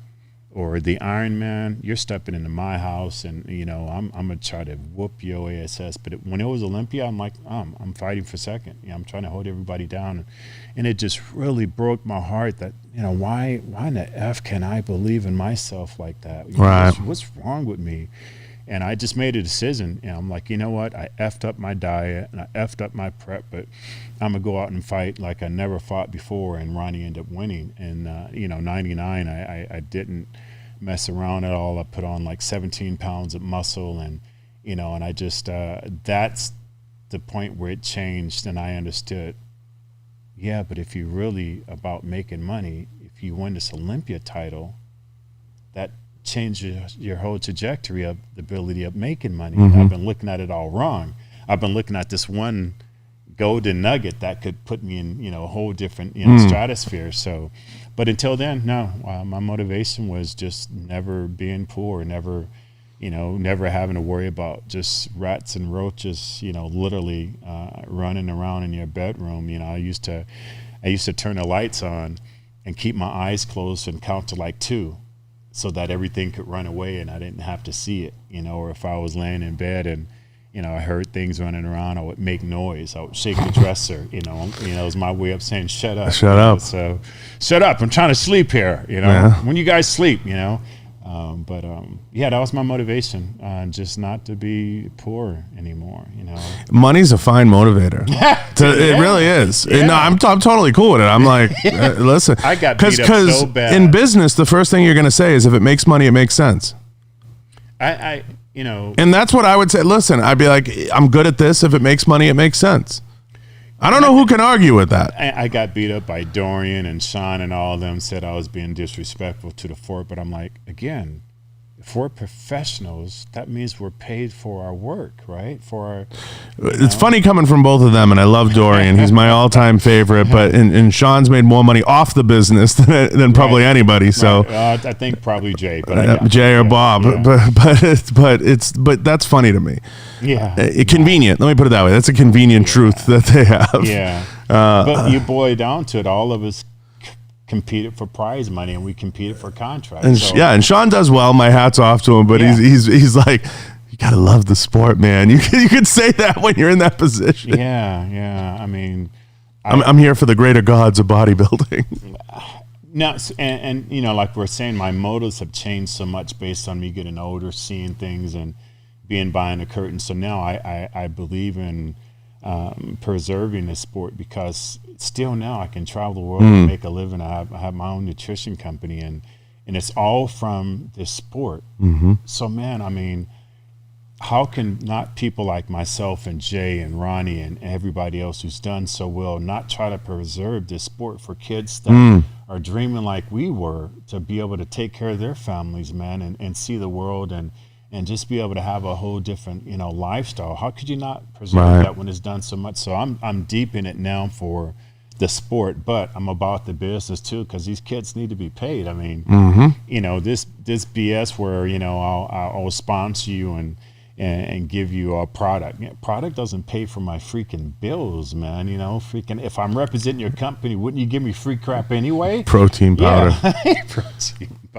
or the Ironman, you're stepping into my house, and I'm gonna try to whoop your ass. But when it was Olympia, I'm like, I'm fighting for second. I'm trying to hold everybody down, and it just really broke my heart that why in the F can I believe in myself like that? Right. What's wrong with me? And I just made a decision. I'm like, you know what? I effed up my diet and I effed up my prep, but I'm gonna go out and fight like I never fought before. And Ronnie ended up winning. And 99, I didn't mess around at all. I put on like 17 pounds of muscle, and and I just that's the point where it changed, and I understood. Yeah, but if you're really about making money, if you win this Olympia title, that changes your whole trajectory of the ability of making money. I've been looking at it all wrong. I've been looking at this one golden nugget that could put me in a whole different stratosphere. So, but until then, no, my motivation was just never being poor, never having to worry about just rats and roaches, literally running around in your bedroom. I used to turn the lights on and keep my eyes closed and count to like 2, so that everything could run away and I didn't have to see it, or if I was laying in bed and, I heard things running around, I would make noise. I would shake the dresser, it was my way of saying, shut up. Shut up. So, shut up, I'm trying to sleep here, when you guys sleep, that was my motivation, just not to be poor anymore, Money's a fine motivator. It really is. Yeah. No, I'm totally cool with it. I'm like, listen. I got beat up so bad. In business, the first thing you're going to say is if it makes money, it makes sense. And that's what I would say. Listen, I'd be like, I'm good at this. If it makes money, it makes sense. I don't know who can argue with that. I got beat up by Dorian and Sean, and all of them said I was being disrespectful to the fort. But I'm like, again, if we're professionals, that means we're paid for our work, right? It's funny coming from both of them, and I love Dorian. He's my all-time favorite. But and Sean's made more money off the business than probably anybody. So right. I think probably Jay, but Jay or Bob. Yeah. But that's funny to me. Yeah, convenient. Let me put it that way. That's a convenient truth that they have. Yeah, but you boil it down to it, all of us competed for prize money, and we competed for contracts. And and Sean does well. My hat's off to him, but he's like, you gotta love the sport, man. You could say that when you're in that position. Yeah. I mean, I'm here for the greater gods of bodybuilding. No, and like we're saying, my motives have changed so much based on me getting older, seeing things, and being behind the curtain. So now I believe in preserving the sport, because still now I can travel the world and make a living. I have my own nutrition company, and it's all from this sport. So man, I mean, how can not people like myself and Jay and Ronnie and everybody else who's done so well not try to preserve this sport for kids that are dreaming like we were, to be able to take care of their families, man, and see the world and just be able to have a whole different, lifestyle. How could you not preserve that when it's done so much? So I'm deep in it now for the sport, but I'm about the business too, because these kids need to be paid. I mean, this BS where I'll sponsor you and give you a product. Product doesn't pay for my freaking bills, man. Freaking, if I'm representing your company, wouldn't you give me free crap anyway? Protein powder. Yeah.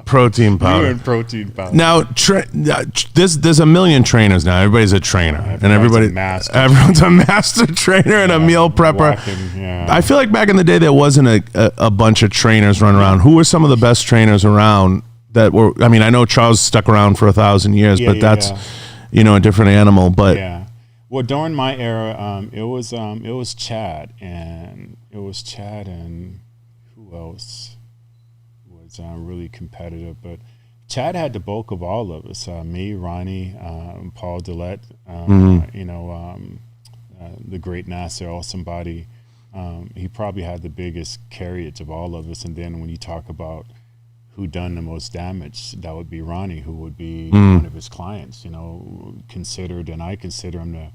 Protein powder. You're in protein powder. Now, there's a million trainers now. Everybody's a trainer, and everyone's a master trainer and a meal prepper. I feel like back in the day there wasn't a bunch of trainers running around. Who were some of the best trainers around that were? I mean, I know Charles stuck around for 1,000 years, but that's a different animal. But well, during my era, it was Chad, and who else was really competitive? But Chad had the bulk of all of us. Me, Ronnie, Paul Dillette, the great Nasser Al-Somebody. He probably had the biggest carriage of all of us. And then when you talk about who done the most damage, that would be Ronnie, who would be one of his clients, considered, and I consider him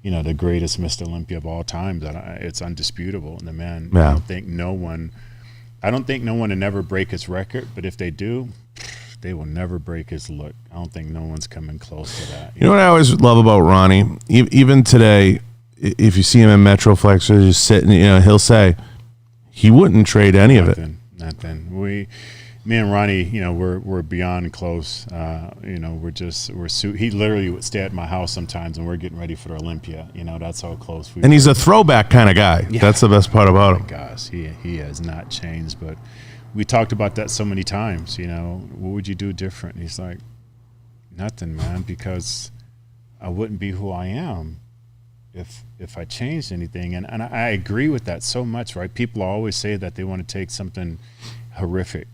the greatest Mr. Olympia of all time. It's undisputable. And the man, I don't think no one will never break his record, but if they do, they will never break his look. I don't think no one's coming close to that. You know what I always love about Ronnie? Even today, if you see him in Metroflex or just sitting, he'll say he wouldn't trade any of it. Nothing. me and Ronnie, we're beyond close. He literally would stay at my house sometimes, and we're getting ready for the Olympia. That's how close we. And he's a throwback kind of guy. Yeah. That's the best part about him. Gosh, he has not changed. But we talked about that so many times. What would you do different? And he's like, nothing, man, because I wouldn't be who I am if I changed anything. And I agree with that so much, right? People always say that they want to take something horrific,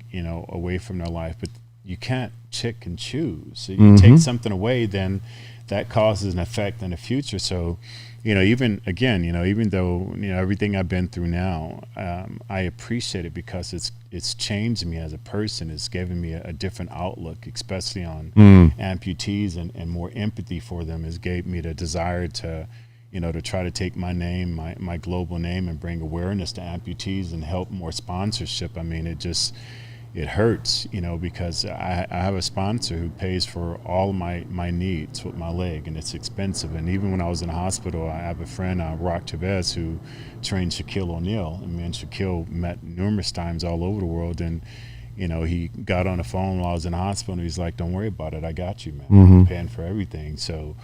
away from their life, but you can't pick and choose. So you take something away, then that causes an effect in the future. So, even though everything I've been through now, I appreciate it because it's changed me as a person. It's given me a different outlook, especially on amputees, and more empathy for them. It's gave me the desire to to try to take my name, my global name, and bring awareness to amputees and help more sponsorship. I mean, it hurts, because I have a sponsor who pays for all of my needs with my leg, and it's expensive. And even when I was in the hospital, I have a friend, Rock Chavez, who trained Shaquille O'Neal. And me and Shaquille met numerous times all over the world. And, he got on the phone while I was in the hospital, and he's like, don't worry about it. I got you, man. I'm paying for everything. So,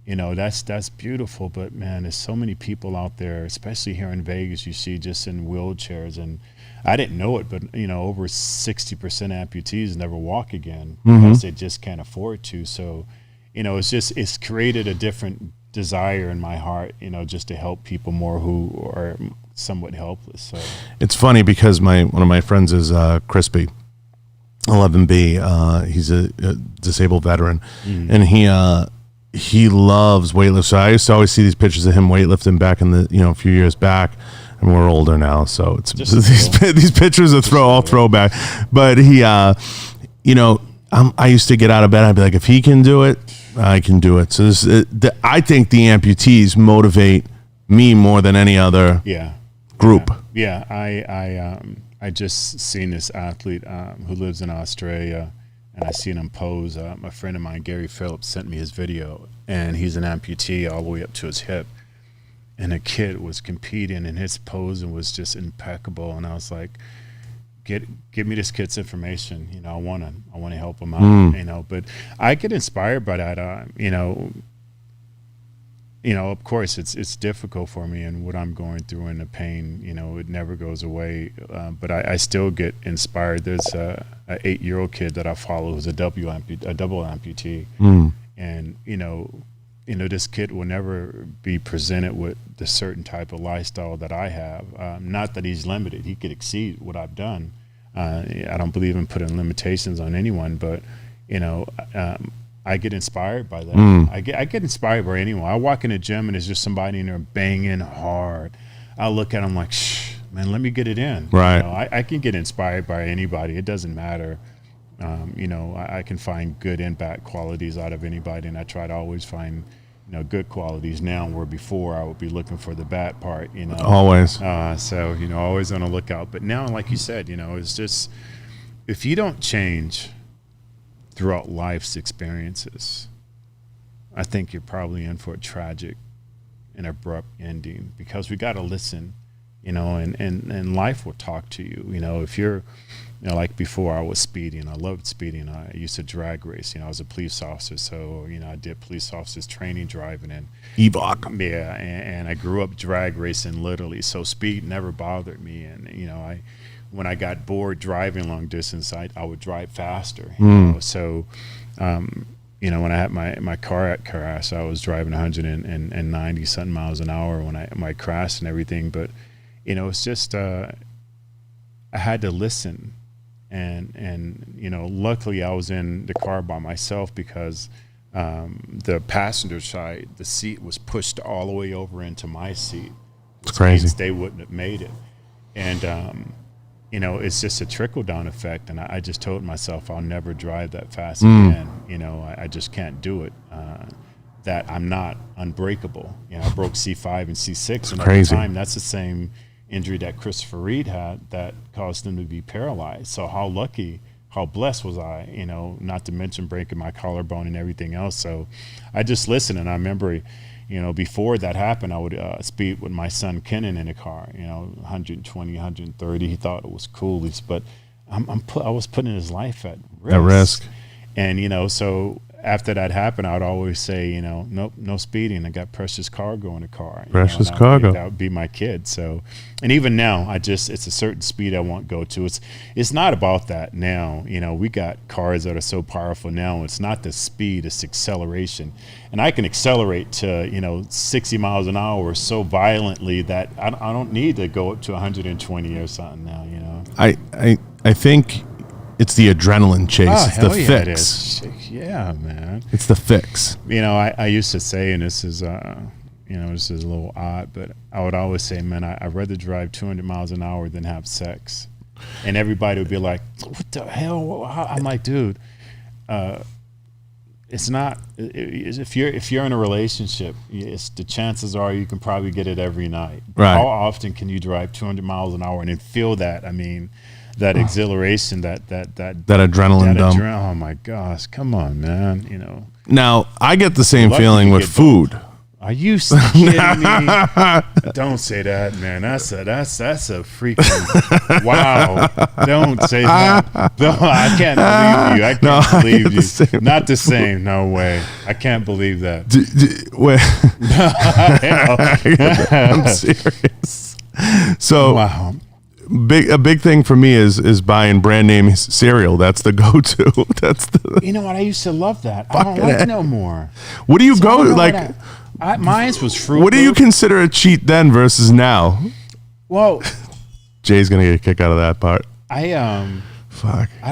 that's beautiful. But, man, there's so many people out there, especially here in Vegas, you see just in wheelchairs. And I didn't know it, but, over 60% amputees never walk again because they just can't afford to. So, it's created a different desire in my heart, just to help people more who are somewhat helpless. So it's funny because one of my friends is Crispy, 11B. He's a disabled veteran, and he loves weightlifting. So I used to always see these pictures of him weightlifting back in the a few years back. And we're older now, so it's these pictures are throwback. But he, I used to get out of bed. I'd be like, if he can do it, I can do it. So I think the amputees motivate me more than any other group. Yeah, I just seen this athlete who lives in Australia, and I seen him pose. A friend of mine, Gary Phillips, sent me his video, and he's an amputee all the way up to his hip. And a kid was competing, and his posing was just impeccable. And I was like, give me this kid's information. I want to help him out. But I get inspired by that. Of course, it's difficult for me, and what I'm going through and the pain. It never goes away. But I still get inspired. There's a 8-year-old kid that I follow who's a double amputee, and this kid will never be presented with the certain type of lifestyle that I have. Not that he's limited. He could exceed what I've done. I don't believe in putting limitations on anyone, but, I get inspired by that. I get inspired by anyone. I walk in the gym and there's just somebody in there banging hard. I look at him like, shh, man, let me get it in. Right. I can get inspired by anybody. It doesn't matter. I can find good and bad qualities out of anybody, and I try to always find, good qualities now, where before I would be looking for the bad part, Always. So, always on the lookout. But now, like you said, it's just, if you don't change throughout life's experiences, I think you're probably in for a tragic and abrupt ending, because we got to listen, and life will talk to you. If you're, like before I was speeding, I loved speeding. I used to drag race. I was a police officer, so, I did police officers training, driving, and EVOC. Yeah, and I grew up drag racing literally, so speed never bothered me. And, when I got bored driving long distance, I would drive faster. So, when I had my car crash, I was driving 190 something miles an hour when I crashed and everything. But, it's just, I had to listen. And luckily I was in the car by myself, because the passenger side, the seat was pushed all the way over into my seat. It's crazy. They wouldn't have made it. And, it's just a trickle-down effect. And I just told myself I'll never drive that fast again. I just can't do it. That I'm not unbreakable. I broke C5 and C6. And at the time, that's the same injury that Christopher Reed had that caused him to be paralyzed. So how blessed was I, not to mention breaking my collarbone and everything else. So I just listened, and I remember, before that happened, I would speed with my son Kenan in the car, 120, 130. He thought it was cool, but I was putting his life at risk. At risk. And, you know, so after that happened, I'd always say, you know, nope, no speeding. I got precious cargo in the car. Precious cargo. That would be my kid. So, and even now, it's a certain speed I won't go to. It's not about that now. You know, we got cars that are so powerful now. It's not the speed, it's acceleration. And I can accelerate to, you know, 60 miles an hour so violently that I don't need to go up to 120 or something now, you know. I think it's the adrenaline chase. Oh, it's the hell yeah, fix. it is. Yeah, man. It's the fix. You know, I used to say, and this is, you know, this is a little odd, but I would always say, man, I'd rather drive 200 miles an hour than have sex. And everybody would be like, what the hell? I'm like, dude, it's not, if you're in a relationship, the chances are you can probably get it every night. Right. How often can you drive 200 miles an hour and then feel that? I mean, that exhilaration, that adrenaline dump. Oh my gosh, come on, man. You know. Now I get the same Lucky feeling you with get food. both. Are you kidding me? Don't say that, man. That's a freaking wow. Don't say that. No, I can't believe you. I can't believe you. Not the same. No way. I can't believe that. I'm serious. So wow. A big thing for me is buying brand name cereal. That's the go-to. That's the. You know what? I used to love that. I don't like it no more. What do you go like? Mine was fruit. What do you consider a cheat then versus now? Well, Jay's gonna get a kick out of that part. Fuck. I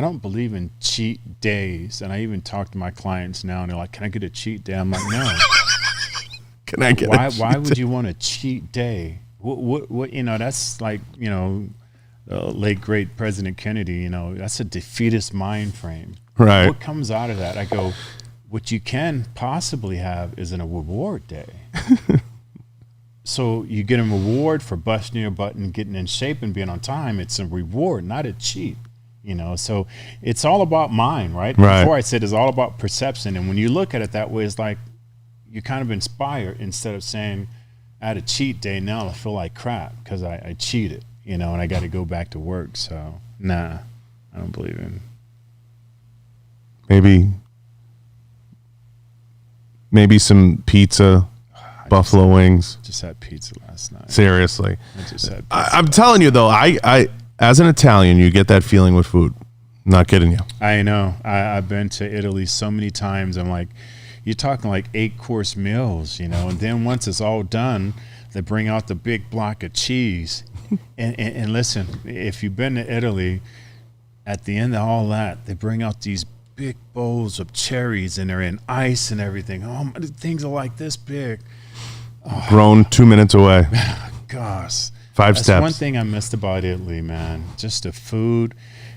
don't believe in cheat days, and I even talk to my clients now, and they're like, "Can I get a cheat day?" I'm like, "No." Can I get? Why would you want a cheat day? What you know? That's like, you know, late great President Kennedy. You know, that's a defeatist mind frame. Right. What comes out of that? I go, what you can possibly have is a reward day. So you get a reward for busting your butt and getting in shape and being on time. It's a reward, not a cheat. You know, so it's all about mind, right? Before I said it's all about perception. And when you look at it that way, it's like you're kind of inspired instead of saying, I had a cheat day, now I feel like crap because I cheated, you know, and I got to go back to work. So, nah, I don't believe in. Maybe some pizza, buffalo wings. Just had pizza last night. Seriously. I just had pizza. I'm telling you, though, I as an Italian, you get that feeling with food. I'm not kidding you. I know. I've been to Italy so many times. I'm like, you're talking like 8-course meals, you know, and then once it's all done, they bring out the big block of cheese. And listen, if you've been to Italy, at the end of all that, they bring out these big bowls of cherries, and they're in ice and everything. Oh, things are like this big. Oh. Grown 2 minutes away. Gosh. 5 steps. That's one thing I missed about Italy, man. Just the food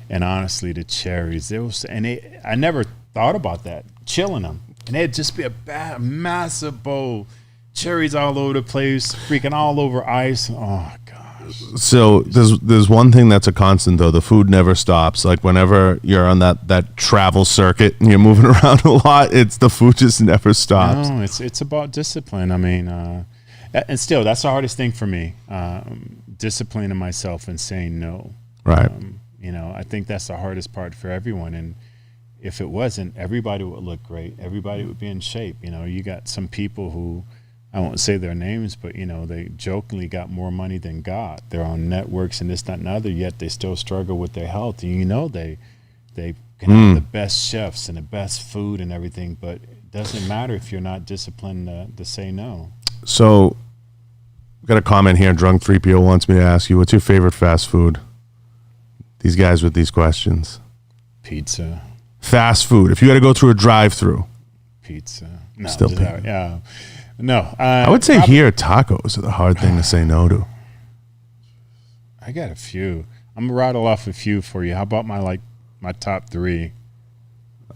and honestly the cherries. I never thought about that, chilling them. And it'd just be a massive bowl, cherries all over the place, freaking all over ice. Oh gosh. So there's one thing that's a constant though. The food never stops. Like whenever you're on that travel circuit and you're moving around a lot, the food just never stops. No, it's about discipline. I mean, and still that's the hardest thing for me. Disciplining myself and saying no. Right. You know, I think that's the hardest part for everyone. And if it wasn't, everybody would look great. Everybody would be in shape. You know, you got some people who, I won't say their names, but, you know, they jokingly got more money than God. They're on networks and this, that, and other, yet they still struggle with their health. And, you know, they can have the best chefs and the best food and everything, but it doesn't matter if you're not disciplined to say no. So, got a comment here. Drunk 3PO wants me to ask you, what's your favorite fast food? These guys with these questions. Pizza. Fast food. If you got to go through a drive-through. Pizza. No, still pizza. Yeah. No. I would say here tacos are the hard thing to say no to. I got a few. I'm gonna rattle off a few for you. How about my top 3?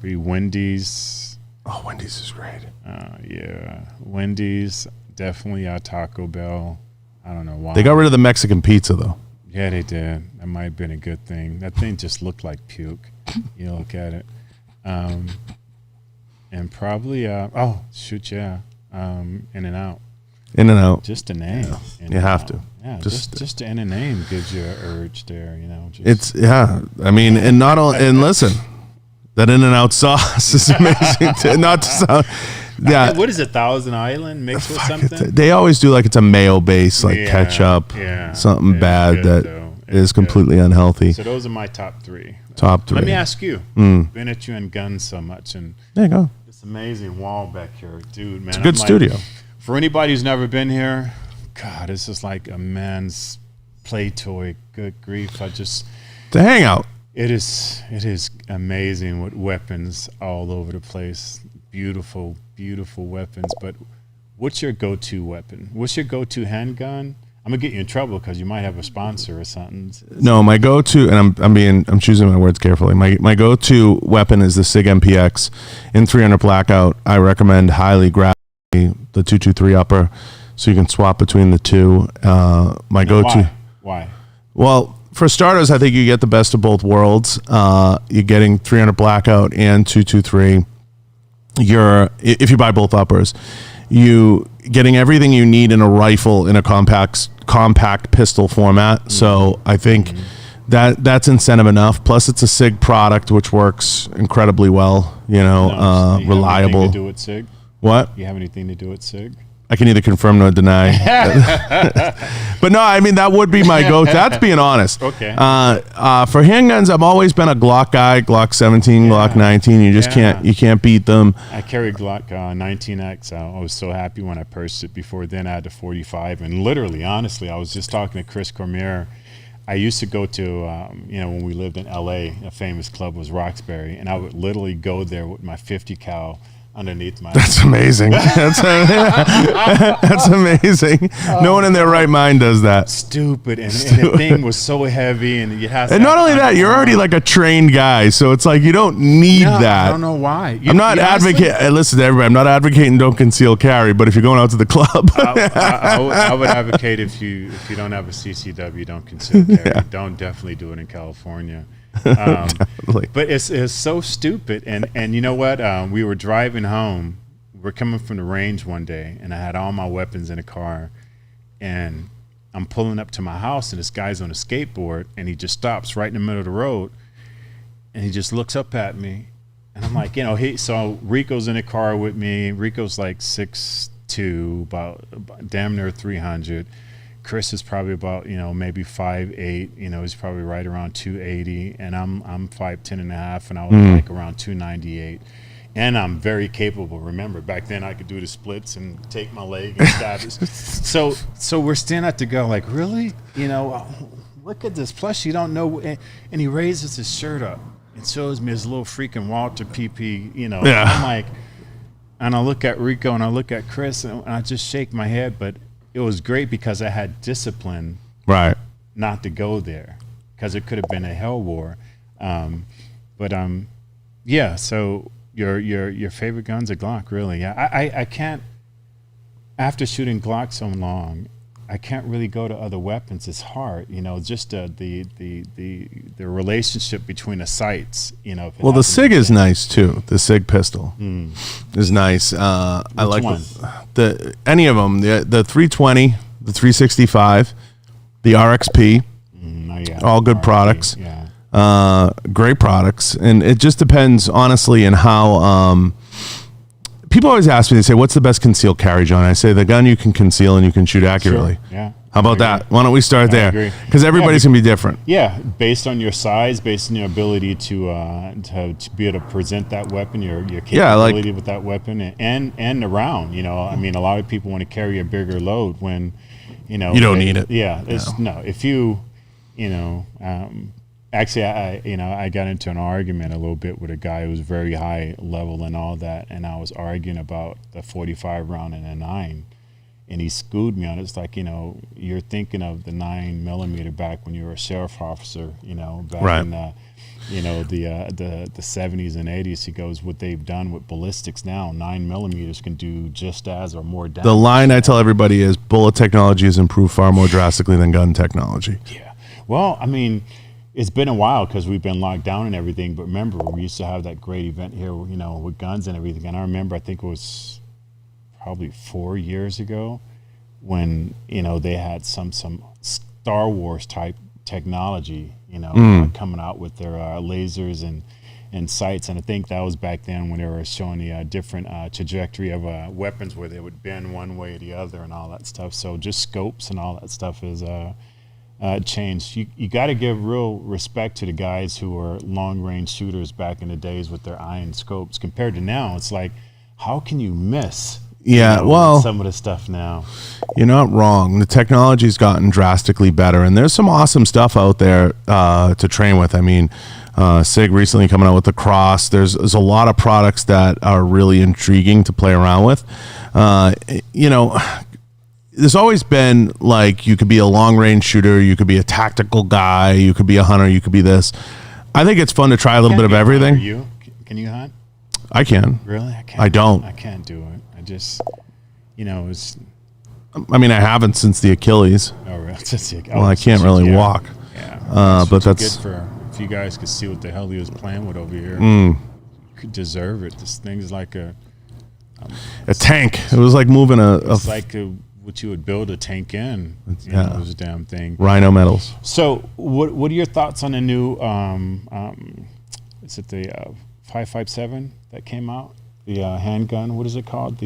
Wendy's. Oh, Wendy's is great. Yeah, Wendy's, definitely Taco Bell. I don't know why. They got rid of the Mexican pizza though. Yeah, they did. That might have been a good thing. That thing just looked like puke. You look at it. And probably, In-N-Out. In-N-Out. Just a name. Yeah. You have to. Yeah, just in a name gives you an urge there, you know. It's I mean, and not only, and listen, that In-N-Out sauce is amazing. Not to sound, yeah. What is it, Thousand Island mixed with something? They always do like it's a mayo base, like ketchup, something bad that is completely unhealthy. So those are my top three. Top three. Let me ask you. Been at you and guns so much, and there you go. This amazing wall back here, dude. Man, it's a good studio. For anybody who's never been here, God, this is like a man's play toy. Good grief! It's a hangout. It is amazing with weapons all over the place. Beautiful, beautiful weapons. But what's your go-to weapon? What's your go-to handgun? I'm gonna get you in trouble because you might have a sponsor or something. No, my go-to, and I'm choosing my words carefully. My go-to weapon is the SIG MPX in 300 blackout. I recommend highly grab the 223 upper, so you can swap between the two. My go-to. Why? Well, for starters, I think you get the best of both worlds. You're getting 300 blackout and 223. If you buy both uppers, you getting everything you need in a rifle in a compact pistol format. So I think that's incentive enough. Plus, it's a SIG product which works incredibly well. You know, reliable. Anything to do with SIG? What? You have anything to do with SIG? I can neither confirm nor deny. But no, I mean, that would be my go-to. That's being honest. Okay. For handguns, I've always been a Glock guy. Glock 17, Glock 19. You just can't beat them. I carry Glock 19X. I was so happy when I purchased it. Before then, I had the 45. And literally, honestly, I was just talking to Chris Cormier. I used to go to, when we lived in L.A., a famous club was Roxbury, and I would literally go there with my 50 cal underneath my. That's amazing. That's amazing. No one in their right mind does that. Stupid. And the thing was so heavy, and you have. And not only that, you're already like a trained guy, so it's like you don't need that. I don't know why. I'm not advocating. Listen to everybody. I'm not advocating don't conceal carry, but if you're going out to the club, I would advocate if you don't have a CCW, don't conceal carry. Yeah. Don't definitely do it in California. But it's so stupid. And you know what? We were driving home. We're coming from the range one day, and I had all my weapons in the car, and I'm pulling up to my house, and this guy's on a skateboard, and he just stops right in the middle of the road, and he just looks up at me, and I'm like, so Rico's in the car with me. Rico's like 6'2", about damn near 300. Chris is probably about, maybe 5'8", he's probably right around 280, and I'm 5'10" and a half, and I was like around 298. And I'm very capable. Remember, back then I could do the splits and take my leg and stab it. So we're standing at the go like, really? Look at this. Plus, you don't know. And he raises his shirt up and shows me his little freaking Walter PP, Yeah. I'm like, and I look at Rico and I look at Chris and I just shake my head, but it was great because I had discipline, right, not to go there, because it could have been a hell war. So your favorite gun's a Glock, really? I can't. After shooting Glock so long, I can't really go to other weapons. It's hard, just the relationship between the sights, Well, the SIG is nice too. The SIG pistol is nice. I like one? Any of them. The 320, the 365, the RXP. All good products. Yeah. Great products, and it just depends, honestly, in how. People always ask me, they say, what's the best concealed carry, John? I say, the gun you can conceal and you can shoot accurately. Sure. Yeah. How about that? Why don't we start there? Because everybody's going to be different. Yeah, based on your size, based on your ability to be able to present that weapon, your capability with that weapon, and the round. I mean, a lot of people want to carry a bigger load when, you don't need it. Yeah, if you, actually, I got into an argument a little bit with a guy who was very high level and all that, and I was arguing about the 45 round and a 9, and he schooled me on it. It's like, you're thinking of the 9mm back when you were a sheriff officer, back in the 70s and 80s. He goes, what they've done with ballistics now, 9mm can do just as or more damage. The line I tell everybody is bullet technology has improved far more drastically than gun technology. Yeah. Well, I mean, it's been a while because we've been locked down and everything. But remember, we used to have that great event here, with guns and everything. And I remember, I think it was probably 4 years ago when, they had some Star Wars type technology, coming out with their lasers and sights. And I think that was back then when they were showing the different trajectory of weapons where they would bend one way or the other and all that stuff. So just scopes and all that stuff is changed. You got to give real respect to the guys who were long range shooters back in the days with their iron scopes compared to now. It's like, how can you miss? Yeah, well, some of the stuff now. You're not wrong. The technology's gotten drastically better, and there's some awesome stuff out there to train with. I mean, Sig recently coming out with the Cross. There's a lot of products that are really intriguing to play around with. There's always been like, you could be a long range shooter, you could be a tactical guy, you could be a hunter, you could be this. I think it's fun to try a little bit of everything. Can you hunt? I can. Really? I can't. I don't. I can't do it. I just, it's. I mean, I haven't since the Achilles. Oh, really? Well, I can't really walk. Yeah. But that's good for, if you guys could see what the hell he was playing with over here. Mm. You could deserve it. This thing's like a tank. It was like moving it's like what you would build a tank in. Those damn thing. Rhino metals. So, what are your thoughts on the new? Is it the 5.57 that came out? The handgun. What is it called?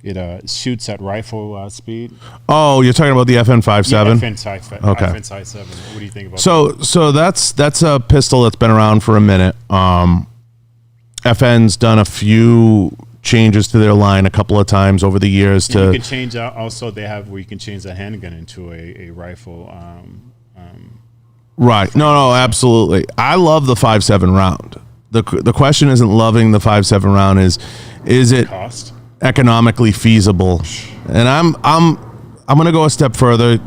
It shoots at rifle speed. Oh, you're talking about the FN57? Yeah, FN57. Okay. FN57. What do you think about that? So that's a pistol that's been around for a minute. FN's done a few changes to their line a couple of times over the years. You can change out. Also, they have where you can change the handgun into a rifle. Right. No, absolutely. I love the 5.7 round. The question isn't loving the 5.7 round. Is it cost? Economically feasible? And I'm going to go a step further.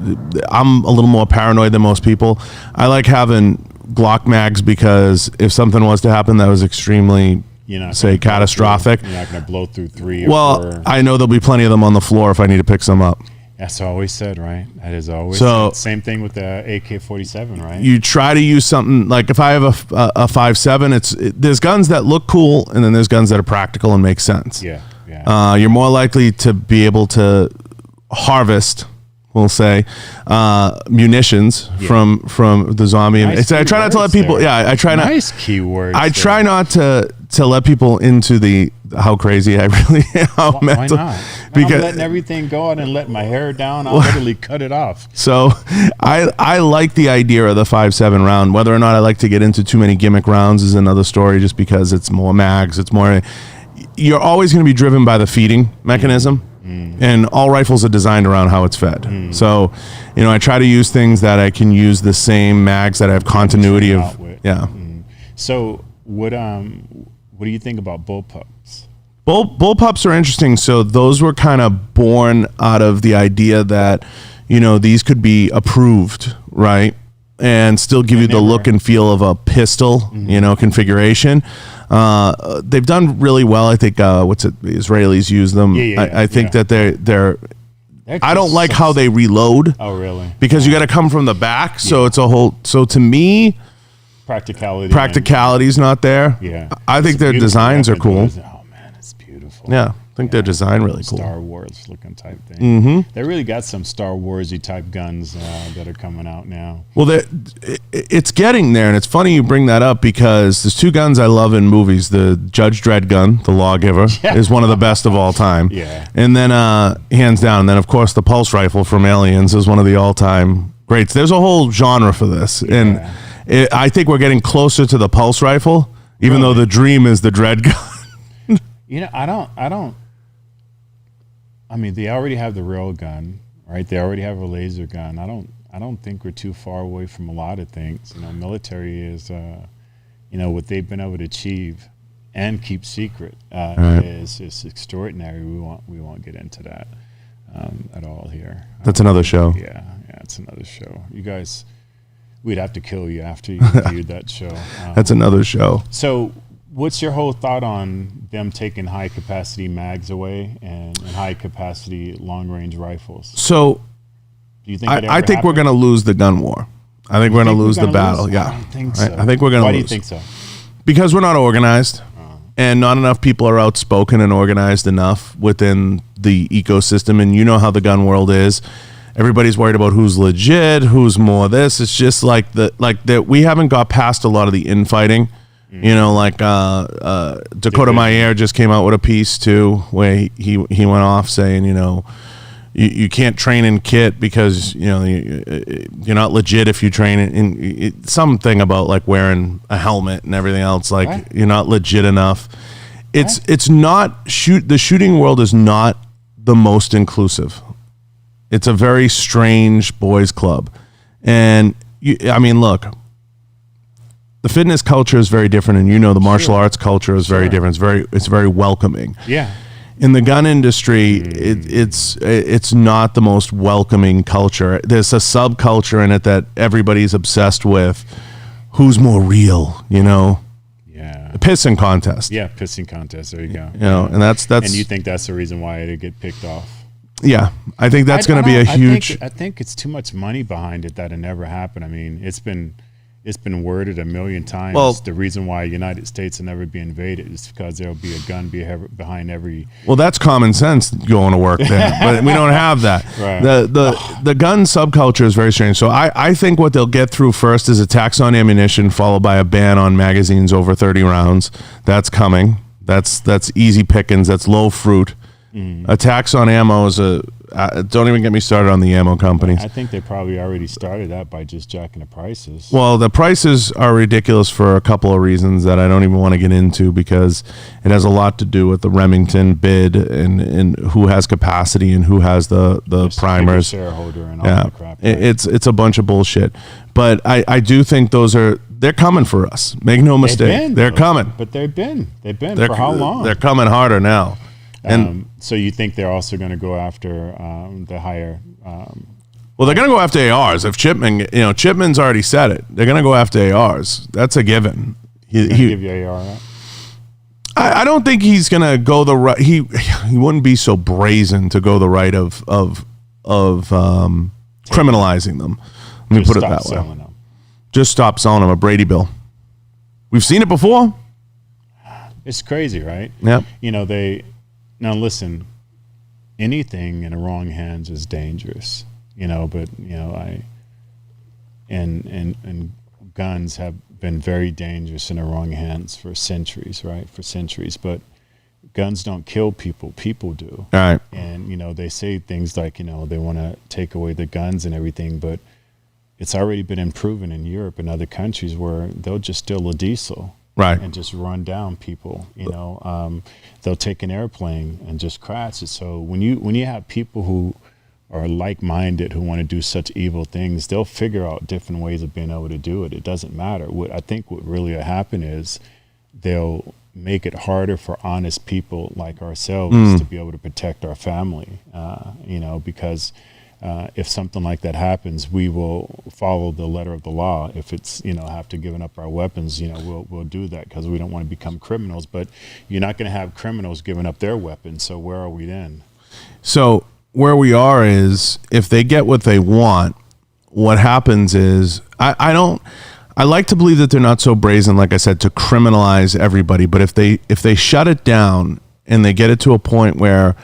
I'm a little more paranoid than most people. I like having Glock mags because if something was to happen that was extremely, say, catastrophic, you're not going to blow through 3 or 4. I know there'll be plenty of them on the floor if I need to pick some up. That's always said, right? That is always said. Same thing with the AK-47, right? You try to use something like, if I have a 5.7, there's guns that look cool, and then there's guns that are practical and make sense. Yeah. You're more likely to be able to harvest, we'll say, munitions from the zombie. Nice I try not to let people. There. Yeah, I try not. Nice keywords. I try not to let people into how crazy I really am. Why not? Because I'm letting everything go out and let my hair down. I'll literally cut it off. So I like the idea of the 5.7 round. Whether or not I like to get into too many gimmick rounds is another story, just because it's more mags. It's more. You're always going to be driven by the feeding mechanism. And all rifles are designed around how it's fed. So, I try to use things that I can use the same mags that I have continuity of. Yeah. So what do you think about bullpups? Bullpups are interesting. So those were kind of born out of the idea that, these could be approved, right? And still give you the look and feel of a pistol, configuration. They've done really well. I think the Israelis use them. I think that they're I don't like how they reload. Oh, really? Because you got to come from the back, so it's a whole. So to me, practicality's not there. Yeah, I think their designs are cool. Oh man, it's beautiful. Yeah, I think their design really cool. Star Wars looking type thing. They really got some Star Warsy type guns that are coming out now. Well, it's getting there, and it's funny you bring that up because there's two guns I love in movies. The Judge Dredd gun, the Lawgiver, is one of the best of all time. Yeah. And then, hands down, and then of course the Pulse Rifle from Aliens is one of the all-time greats. There's a whole genre for this, and I think we're getting closer to the Pulse Rifle, even though the dream is the Dredd gun. I don't. I mean, they already have the rail gun, right? They already have a laser gun. I don't think we're too far away from a lot of things. Military is, what they've been able to achieve and keep secret is extraordinary. We won't get into that at all here. That's another show. Yeah, it's another show. You guys, we'd have to kill you after you viewed that show. That's another show. So, what's your whole thought on them taking high capacity mags away and high capacity long range rifles? So, do you think I think we're going to lose the gun war. I think we're going to lose the battle. Yeah, I don't think so. I think we're going to lose. Why do you think so? Because we're not organized, and not enough people are outspoken and organized enough within the ecosystem. And you know how the gun world is. everybody's worried about who's legit, who's more this. It's just like that we haven't got past a lot of the infighting. You know, like Dakota Meyer just came out with a piece too, where he went off saying, you know, you can't train in kit because, you know, you're not legit if you train in something about like wearing a helmet and everything else. Like what? You're not legit enough. It's not the shooting world is not the most inclusive. It's a very strange boys club. And I mean, look, the fitness culture is very different, and you know the martial arts culture is very different. It's very welcoming. Yeah. In the gun industry, it's not the most welcoming culture. There's a subculture in it that everybody's obsessed with. Who's more real? You know. Yeah. A pissing contest. Yeah, pissing contest. There you go. You know, and that's. And you think that's the reason why it get picked off? Yeah, I think that's going to be a huge. I think it's too much money behind it that it never happened. I mean, it's been worded a million times. Well, the reason why the United States will never be invaded is because there'll be a gun behind every. Well, that's common sense going to work there, but we don't have that. Right. The gun subculture is very strange. So I think what they'll get through first is a tax on ammunition, followed by a ban on magazines over 30 rounds. That's coming. That's easy pickings. That's low fruit. A tax on ammo is don't even get me started on the ammo companies. I think they probably already started that by just jacking the prices. Well, the prices are ridiculous for a couple of reasons that I don't even want to get into, because it has a lot to do with the Remington bid and who has capacity and who has the primers. Shareholder and all that crap. Right? It's a bunch of bullshit. But I do think they're coming for us. Make no mistake. They're coming. But they've been for how long? They're coming harder now. And so you think they're also going to go after the higher? Well, they're going to go after ARs. If Chipman's already said it. They're going to go after ARs. That's a given. He give you AR. Right? I don't think he's going to go the right. He wouldn't be so brazen to go the right of criminalizing them. Let me put it that way. Just stop selling them a Brady bill. We've seen it before. It's crazy, right? Yeah. You know Now listen, anything in the wrong hands is dangerous, you know, but you know, and guns have been very dangerous in the wrong hands for centuries, right? For centuries, but guns don't kill people, people do. All right. And you know, they say things like, you know, they want to take away the guns and everything, but it's already been proven in Europe and other countries where they'll just steal a diesel. Right. And just run down people, you know. They'll take an airplane and just crash it. So when you have people who are like-minded, who want to do such evil things, they'll figure out different ways of being able to do it. It doesn't matter. What really will happen is they'll make it harder for honest people like ourselves to be able to protect our family, you know, because if something like that happens, we will follow the letter of the law. If it's, you know, have to give up our weapons, you know, we'll do that because we don't want to become criminals. But you're not going to have criminals giving up their weapons. So where are we then? So where we are is, if they get what they want, what happens is, I like to believe that they're not so brazen, like I said, to criminalize everybody. But if they shut it down and they get it to a point where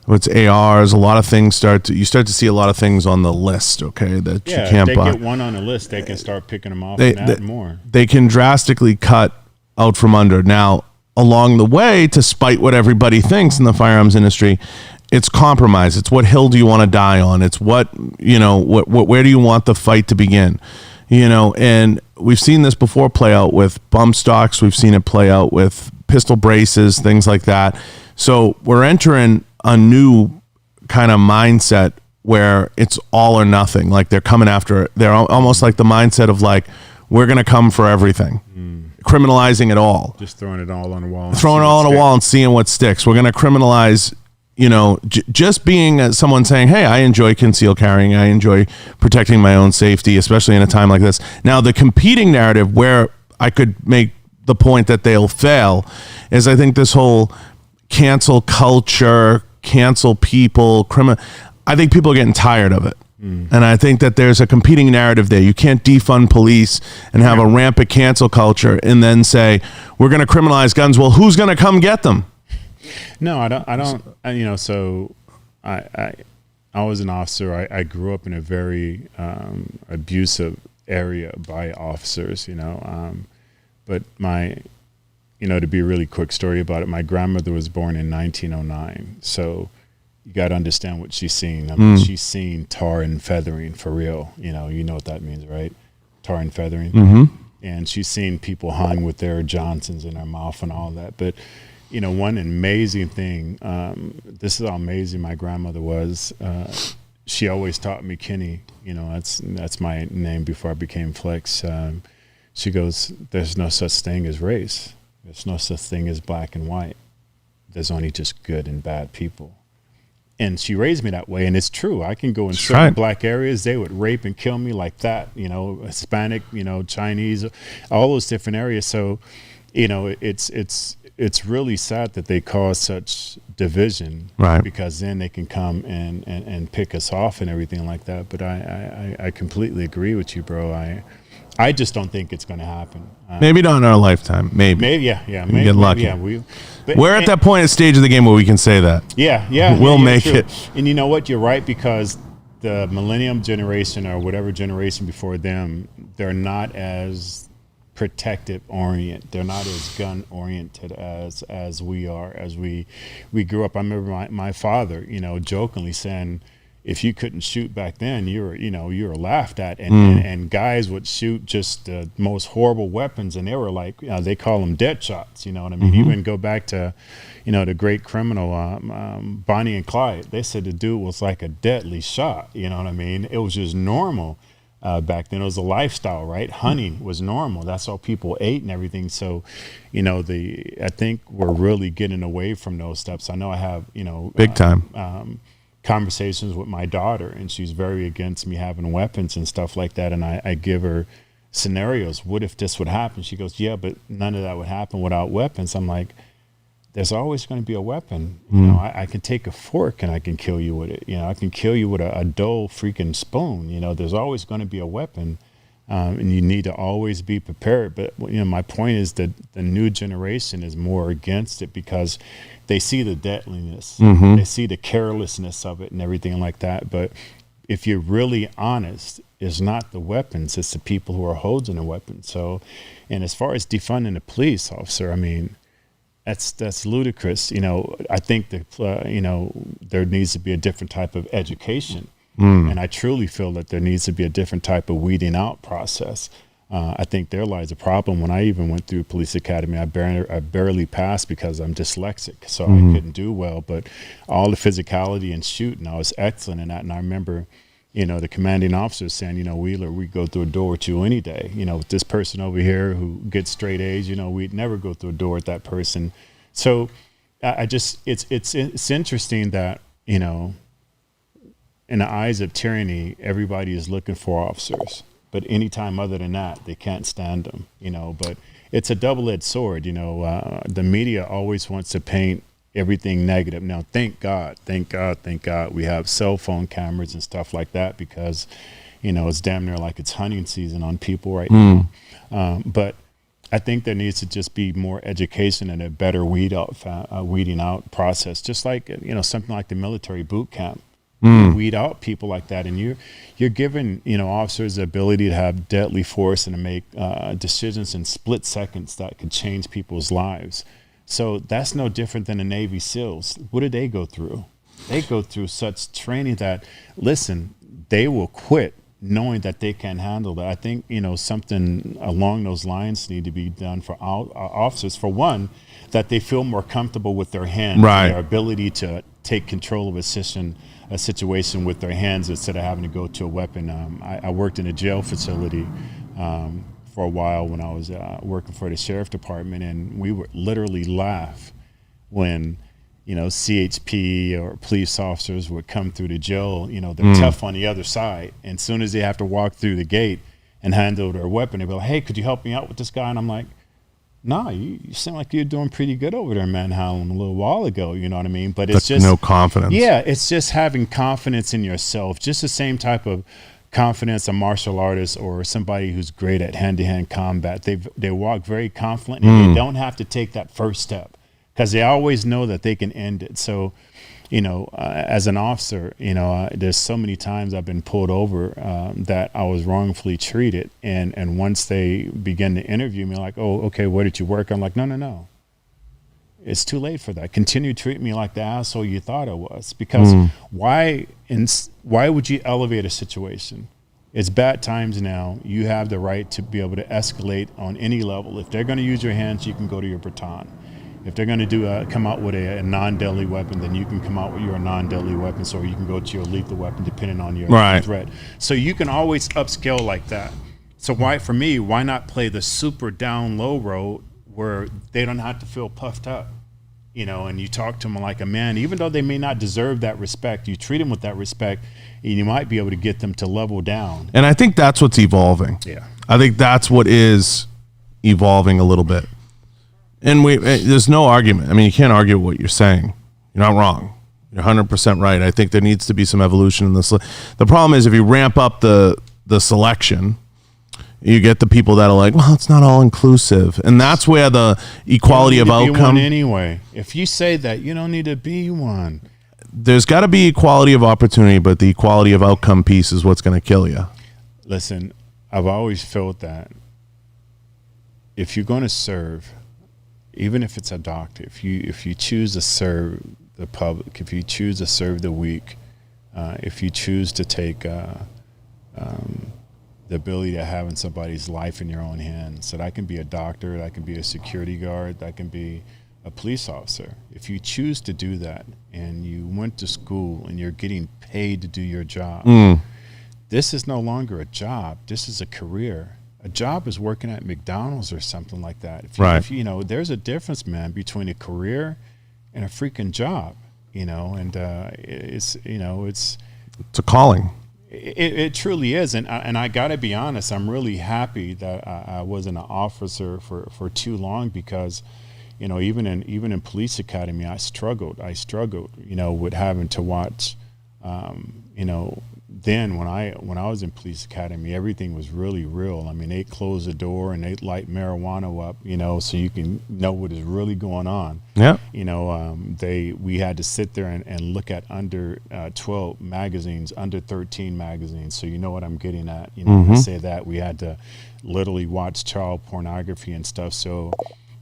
it's ARs, a lot of things you start to see a lot of things on the list, okay, that you can't buy. If they get one on the list, they can start picking them off and add more. They can drastically cut out from under. Now, along the way, to spite what everybody thinks in the firearms industry, it's compromise. It's what hill do you want to die on? It's what, you know, where do you want the fight to begin? You know, and we've seen this before play out with bump stocks. We've seen it play out with pistol braces, things like that. So we're entering a new kind of mindset where it's all or nothing. Like they're coming after it. They're almost like the mindset of like, we're going to come for everything. Criminalizing it all. Just throwing it all on the wall. Throwing it all on the wall and seeing what sticks. We're going to criminalize, you know, just being someone saying, hey, I enjoy concealed carrying. I enjoy protecting my own safety, especially in a time like this. Now, the competing narrative where I could make the point that they'll fail is, I think this whole cancel culture, cancel people, I think people are getting tired of it. And I think that there's a competing narrative there. You can't defund police and have a rampant cancel culture and then say, we're going to criminalize guns. Well, who's going to come get them? No, I don't, you know, so I was an officer. I grew up in a very abusive area by officers, but to be a really quick story about it, my grandmother was born in 1909. So you got to understand what she's seen. I mean, she's seen tar and feathering for real. You know what that means, right? Tar and feathering. Mm-hmm. And she's seen people hung with their Johnsons in their mouth and all that. But, one amazing thing, this is how amazing my grandmother was. She always taught me Kenny, that's my name before I became Flex. She goes, there's no such thing as race. There's no such thing as black and white. There's only just good and bad people. And she raised me that way, and it's true. I can go in certain black areas, they would rape and kill me like that, Hispanic, Chinese, all those different areas. So, it's really sad that they cause such division, right? Because then they can come and pick us off and everything like that. But I completely agree with you, bro. I just don't think it's going to happen. Maybe not in our lifetime. Maybe maybe get lucky. Yeah, we're at that point, stage of the game where we can say that. Yeah, we'll make true. it. And you know what? You're right, because the millennium generation or whatever generation before them, they're not as protective oriented. They're not as gun oriented as we are. As we grew up. I remember my father, jokingly saying, if you couldn't shoot back then, you were laughed at, and guys would shoot just the most horrible weapons, and they were like, they call them dead shots. You know what I mean? Even go back to, the great criminal Bonnie and Clyde. They said the dude was like a deadly shot. You know what I mean? It was just normal back then. It was a lifestyle, right? Hunting was normal. That's how people ate and everything. So, I think we're really getting away from those steps. I know I have, big time. Conversations with my daughter, and she's very against me having weapons and stuff like that, and I give her scenarios. What if this would happen? She goes, yeah, but none of that would happen without weapons. I'm like, there's always going to be a weapon. I can take a fork and I can kill you with it. I can kill you with a dull freaking spoon. There's always going to be a weapon, and you need to always be prepared. But my point is that the new generation is more against it because they see the deadliness, they see the carelessness of it and everything like that. But if you're really honest, it's not the weapons, it's the people who are holding the weapons. So, and as far as defunding the police officer, I mean, that's ludicrous. I think that, there needs to be a different type of education. And I truly feel that there needs to be a different type of weeding out process. I think there lies a problem. When I even went through police academy, I barely passed because I'm dyslexic, so I couldn't do well. But all the physicality and shooting, I was excellent in that. And I remember, the commanding officer saying, Wheeler, we go through a door with you any day. With this person over here who gets straight A's, we'd never go through a door with that person. So it's interesting that, in the eyes of tyranny, everybody is looking for officers. But anytime other than that, they can't stand them, But it's a double-edged sword, The media always wants to paint everything negative. Now, thank God, we have cell phone cameras and stuff like that because, it's damn near like it's hunting season on people right now. But I think there needs to just be more education and a better weeding out process, just like, something like the military boot camp. You weed out people like that, and you're giving officers the ability to have deadly force and to make decisions in split seconds that could change people's lives. So that's no different than the Navy SEALs. What do they go through? They go through such training that, listen, they will quit knowing that they can't handle that. I think something along those lines need to be done for officers. For one, that they feel more comfortable with their hands, right. Their ability to take control of a situation with their hands instead of having to go to a weapon. I worked in a jail facility for a while when I was working for the sheriff department, and we would literally laugh when CHP or police officers would come through the jail. They're tough on the other side, and as soon as they have to walk through the gate and hand over their weapon, they'd be like, hey, could you help me out with this guy? And I'm like, no, you seem like you're doing pretty good over there in Manhattan a little while ago, you know what I mean? But it's just no confidence. Yeah, it's just having confidence in yourself, just the same type of confidence a martial artist or somebody who's great at hand-to-hand combat. They walk very confident, and they don't have to take that first step because they always know that they can end it. So as an officer, there's so many times I've been pulled over that I was wrongfully treated. And once they begin to interview me, like, oh, okay, where did you work? I'm like, no. It's too late for that. Continue treating me like the asshole you thought I was. Because why would you elevate a situation? It's bad times now. You have the right to be able to escalate on any level. If they're going to use your hands, you can go to your baton. If they're going to come out with a non-deadly weapon, then you can come out with your non-deadly weapon, so you can go to your lethal weapon depending on your threat. So you can always upscale like that. So why not play the super down low road where they don't have to feel puffed up, and you talk to them like a man, even though they may not deserve that respect, you treat them with that respect, and you might be able to get them to level down. And I think that's what's evolving. Yeah. I think that's what is evolving a little bit. And there's no argument. I mean, you can't argue what you're saying. You're not wrong. You're 100% right. I think there needs to be some evolution in this. The problem is if you ramp up the selection, you get the people that are like, well, it's not all inclusive. And that's where the equality of outcome. Anyway, if you say that, you don't need to be one. There's got to be equality of opportunity, but the equality of outcome piece is what's going to kill you. Listen, I've always felt that if you're going to serve, even if it's a doctor, if you choose to serve the public, if you choose to serve the weak, if you choose to take the ability to having somebody's life in your own hands, so that can be a doctor, that can be a security guard, that can be a police officer. If you choose to do that and you went to school and you're getting paid to do your job, this is no longer a job. This is a career. A job is working at McDonald's or something like that. If there's a difference, man, between a career and a freaking job, and it's a calling. It truly is. And I got to be honest, I'm really happy that I wasn't an officer for too long, because, even in police academy, I struggled, with having to watch, then when I was in police academy, everything was really real. I mean, they close the door and they light marijuana up, so you can know what is really going on. Yeah. We had to sit there and look at under 12 magazines, under 13 magazines. So you know what I'm getting at. I say that we had to literally watch child pornography and stuff. So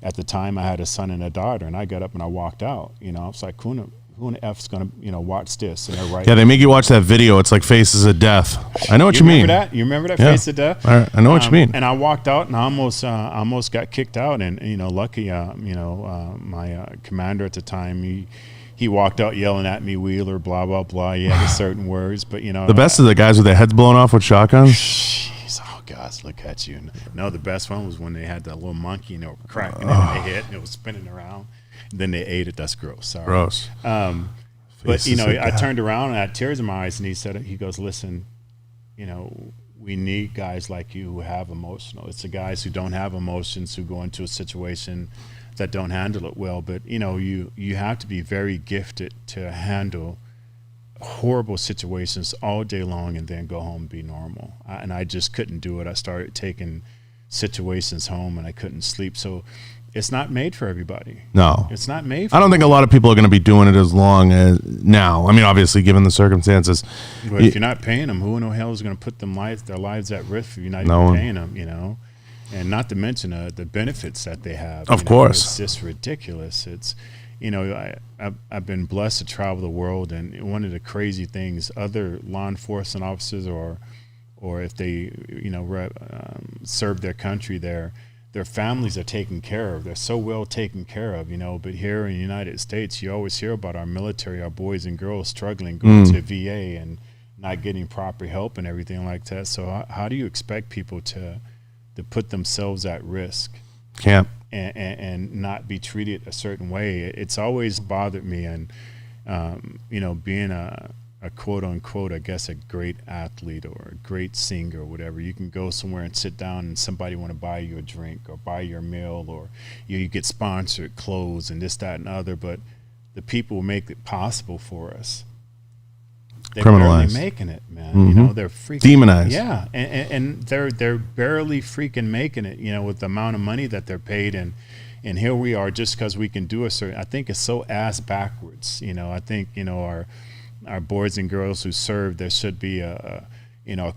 at the time I had a son and a daughter, and I got up and I walked out. I was like, who in the F's gonna watch this? And they're right. Yeah, they make you watch that video. It's like Faces of Death. I know what you mean. You remember that Face of Death? I know what you mean. And I walked out and I almost got kicked out. And lucky, my commander at the time, he walked out yelling at me, Wheeler, blah blah blah. He had certain words, but the best is the guys with their heads blown off with shotguns. Oh gosh, look at you. No, the best one was when they had that little monkey and they were cracking it in the head and it was spinning around. Then they ate it. That's gross. Sorry. Gross. But I turned around and I had tears in my eyes, and he goes, listen, we need guys like you who have emotional. It's the guys who don't have emotions who go into a situation that don't handle it well. But you have to be very gifted to handle horrible situations all day long and then go home and be normal. And I just couldn't do it. I started taking situations home and I couldn't sleep. So it's not made for everybody. No. It's not made for I don't think a lot of people are going to be doing it as long as now. I mean, obviously, given the circumstances. But if you're not paying them, who in the hell is going to put their lives at risk if you're not even paying them, And not to mention the benefits that they have. Of course. It's just ridiculous. It's, I've been blessed to travel the world, and one of the crazy things, other law enforcement officers or if they, serve their country there, their families are taken care of. They're so well taken care of, but here in the United States, you always hear about our military, our boys and girls struggling, going to VA and not getting proper help and everything like that. So how do you expect people to put themselves at risk? Can't. And not be treated a certain way? It's always bothered me. And, being a quote unquote, I guess, a great athlete or a great singer or whatever, you can go somewhere and sit down and somebody want to buy you a drink or buy your meal, or you get sponsored clothes and this, that, and other. But the people who make it possible for us, they're barely making it, man. They're freaking demonized. Yeah, and they're barely freaking making it, with the amount of money that they're paid. And And here we are, just because we can do a certain, I think it's so ass backwards. I think, our boys and girls who serve, there should be a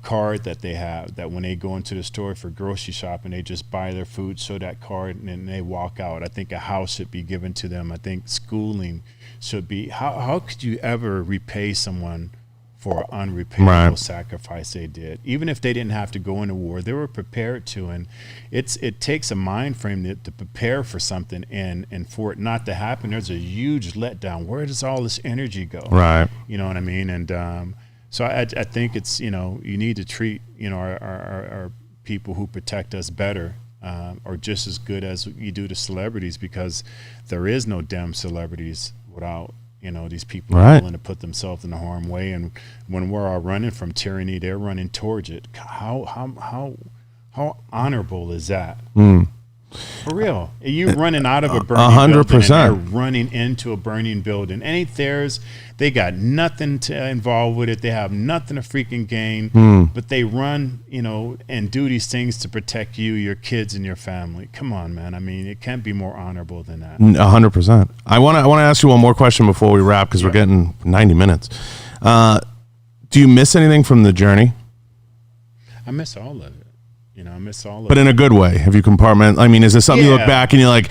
card that they have, that when they go into the store for grocery shopping, they just buy their food, show that card, and then they walk out. I think a house should be given to them. I think schooling should be, how could you ever repay someone for an unrepayable sacrifice they did? Even if they didn't have to go into war, they were prepared to. And it takes a mind frame to prepare for something, and for it not to happen, there's a huge letdown. Where does all this energy go? Right. You know what I mean? And so I think it's, you need to treat, our people who protect us better, or just as good as you do to celebrities, because there is no damn celebrities without, these people are willing to put themselves in the harm way. And when we're all running from tyranny, they're running towards it. How honorable is that? For real. You running out of a burning 100%. Building, and they're running into a burning building. Ain't theirs. They got nothing to involve with it. They have nothing to freaking gain. But they run, and do these things to protect you, your kids, and your family. Come on, man. I mean, it can't be more honorable than that. 100%. I want to ask you one more question before we wrap, because we're getting 90 minutes. Do you miss anything from the journey? I miss all of it. I miss all of it. But in a good way. Have you compartment? I mean, is this something you look back and you're like,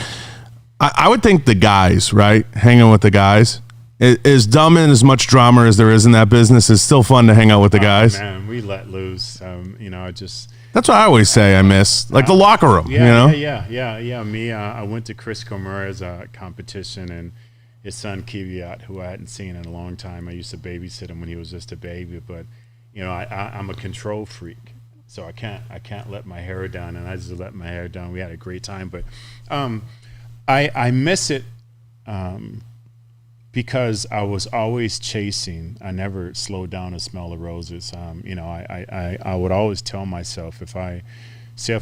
I would think the guys, right? Hanging with the guys. As dumb and as much drama as there is in that business, is still fun to hang out with the guys. Man, we let loose. That's what I always say I miss. Like the locker room, Yeah. Me, I went to Chris Comera's competition, and his son Kiviat, who I hadn't seen in a long time. I used to babysit him when he was just a baby, but I'm a control freak. So I can't let my hair down, and I just let my hair down. We had a great time, but I miss it because I was always chasing. I never slowed down to smell the roses. I would always tell myself, if I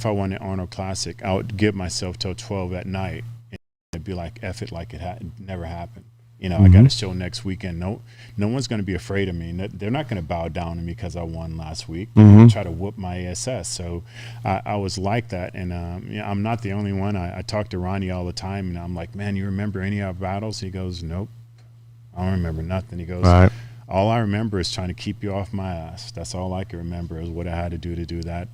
won the Arnold Classic, I would give myself till 12 at night, and I'd be like, F it, like it never happened. I got a show next weekend. No one's going to be afraid of me. They're not going to bow down to me because I won last week. They're going to try to whoop my ass. So I was like that. And I'm not the only one. I talk to Ronnie all the time, and I'm like, man, you remember any of our battles? He goes, nope, I don't remember nothing. He goes, all I remember is trying to keep you off my ass. That's all I can remember, is what I had to do that.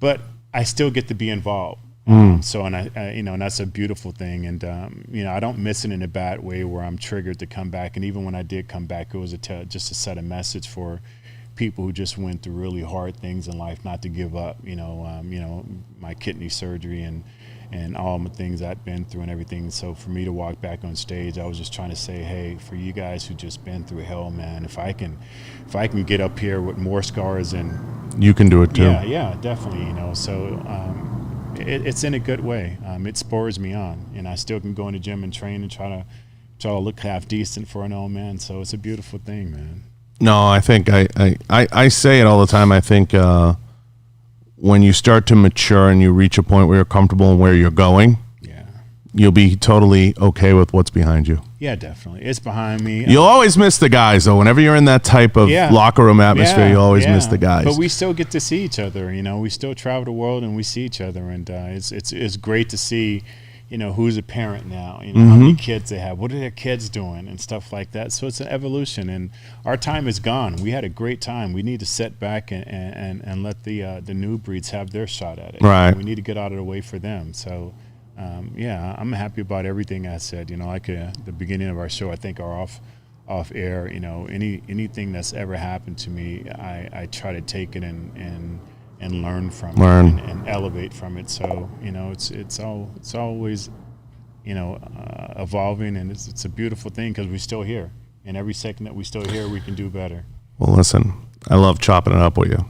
But I still get to be involved. And that's a beautiful thing. And, I don't miss it in a bad way where I'm triggered to come back. And even when I did come back, it was just to set a message for people who just went through really hard things in life, not to give up. My kidney surgery and all the things I'd been through and everything. So for me to walk back on stage, I was just trying to say, hey, for you guys who just been through hell, man, if I can get up here with more scars, and you can do it too. Yeah, definitely. So it's in a good way. It spurs me on, and I still can go in the gym and train and try to look half decent for an old man. So it's a beautiful thing, man. No, I think I say it all the time. I think when you start to mature and you reach a point where you're comfortable in where you're going, you'll be totally okay with what's behind you. Yeah, definitely. It's behind me. You'll always miss the guys, though. Whenever you're in that type of locker room atmosphere, you always miss the guys. But we still get to see each other. We still travel the world and we see each other, and it's great to see, who's a parent now. How many kids they have, what are their kids doing, and stuff like that. So it's an evolution, and our time is gone. We had a great time. We need to sit back and let the new breeds have their shot at it. Right. We need to get out of the way for them. So. I'm happy about everything I said. Like the beginning of our show, I think our off air. Anything that's ever happened to me, I try to take it and learn from it and elevate from it. So it's always evolving, and it's a beautiful thing because we're still here. And every second that we're still here, we can do better. Well, listen, I love chopping it up with you.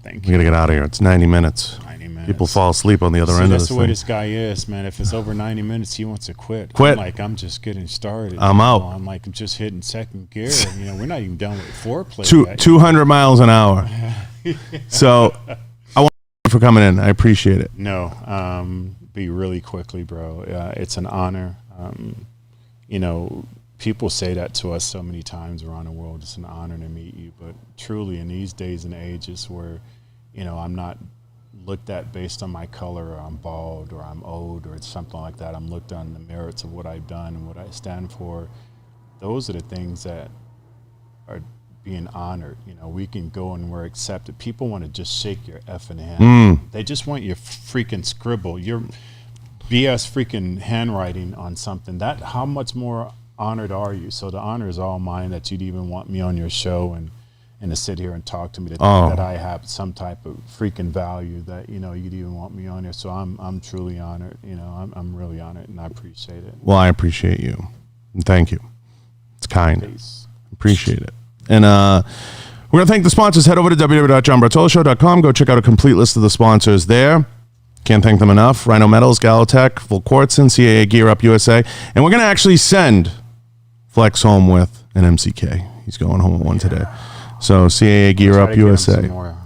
Thank you. We gotta get out of here. It's 90 minutes. People fall asleep on the other end of this thing. That's the way this guy is, man. If it's over 90 minutes, he wants to quit. I'm just getting started. I'm out. I'm just hitting second gear. We're not even done with foreplay. 200 miles an hour. So I want you for coming in. I appreciate it. No, be really quickly, bro. It's an honor. People say that to us so many times around the world. It's an honor to meet you. But truly, in these days and ages where, I'm not looked at based on my color, or I'm bald, or I'm old, or it's something like that. I'm looked on the merits of what I've done and what I stand for. Those are the things that are being honored. You know, we can go and we're accepted. People want to just shake your effing hand. They just want your freaking scribble, your BS freaking handwriting on something. That, how much more honored are you? So the honor is all mine that you'd even want me on your show and to sit here and talk to me, to think that I have some type of freaking value, that, you know, you'd even want me on here. So I'm truly honored. You know, I'm really honored, and I appreciate it. Well, I appreciate you. And thank you. It's kind. Peace. Appreciate it. And we're going to thank the sponsors. Head over to www.johnbartoloshow.com. Go check out a complete list of the sponsors there. Can't thank them enough. Rhino Metals, Galotech, Full Quartzen, CAA Gear Up USA. And we're going to actually send Flex home with an MCK. He's going home with one today. So CAA Gear Up USA.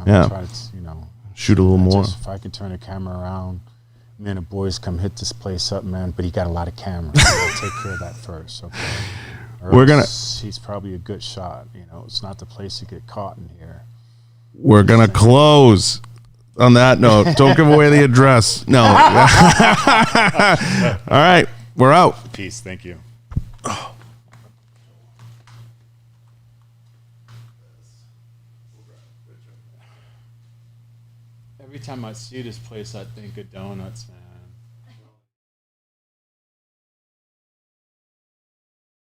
Yeah. Try to, you know, shoot a little more. If I can turn the camera around, me and the boys come hit this place up, man. But he got a lot of cameras. So I'll take care of that first, okay? We're gonna. He's probably a good shot. You know, it's not the place to get caught in here. We're gonna close on that note. Don't give away the address. No. All right, we're out. Peace. Thank you. Every time I see this place, I think of donuts, man.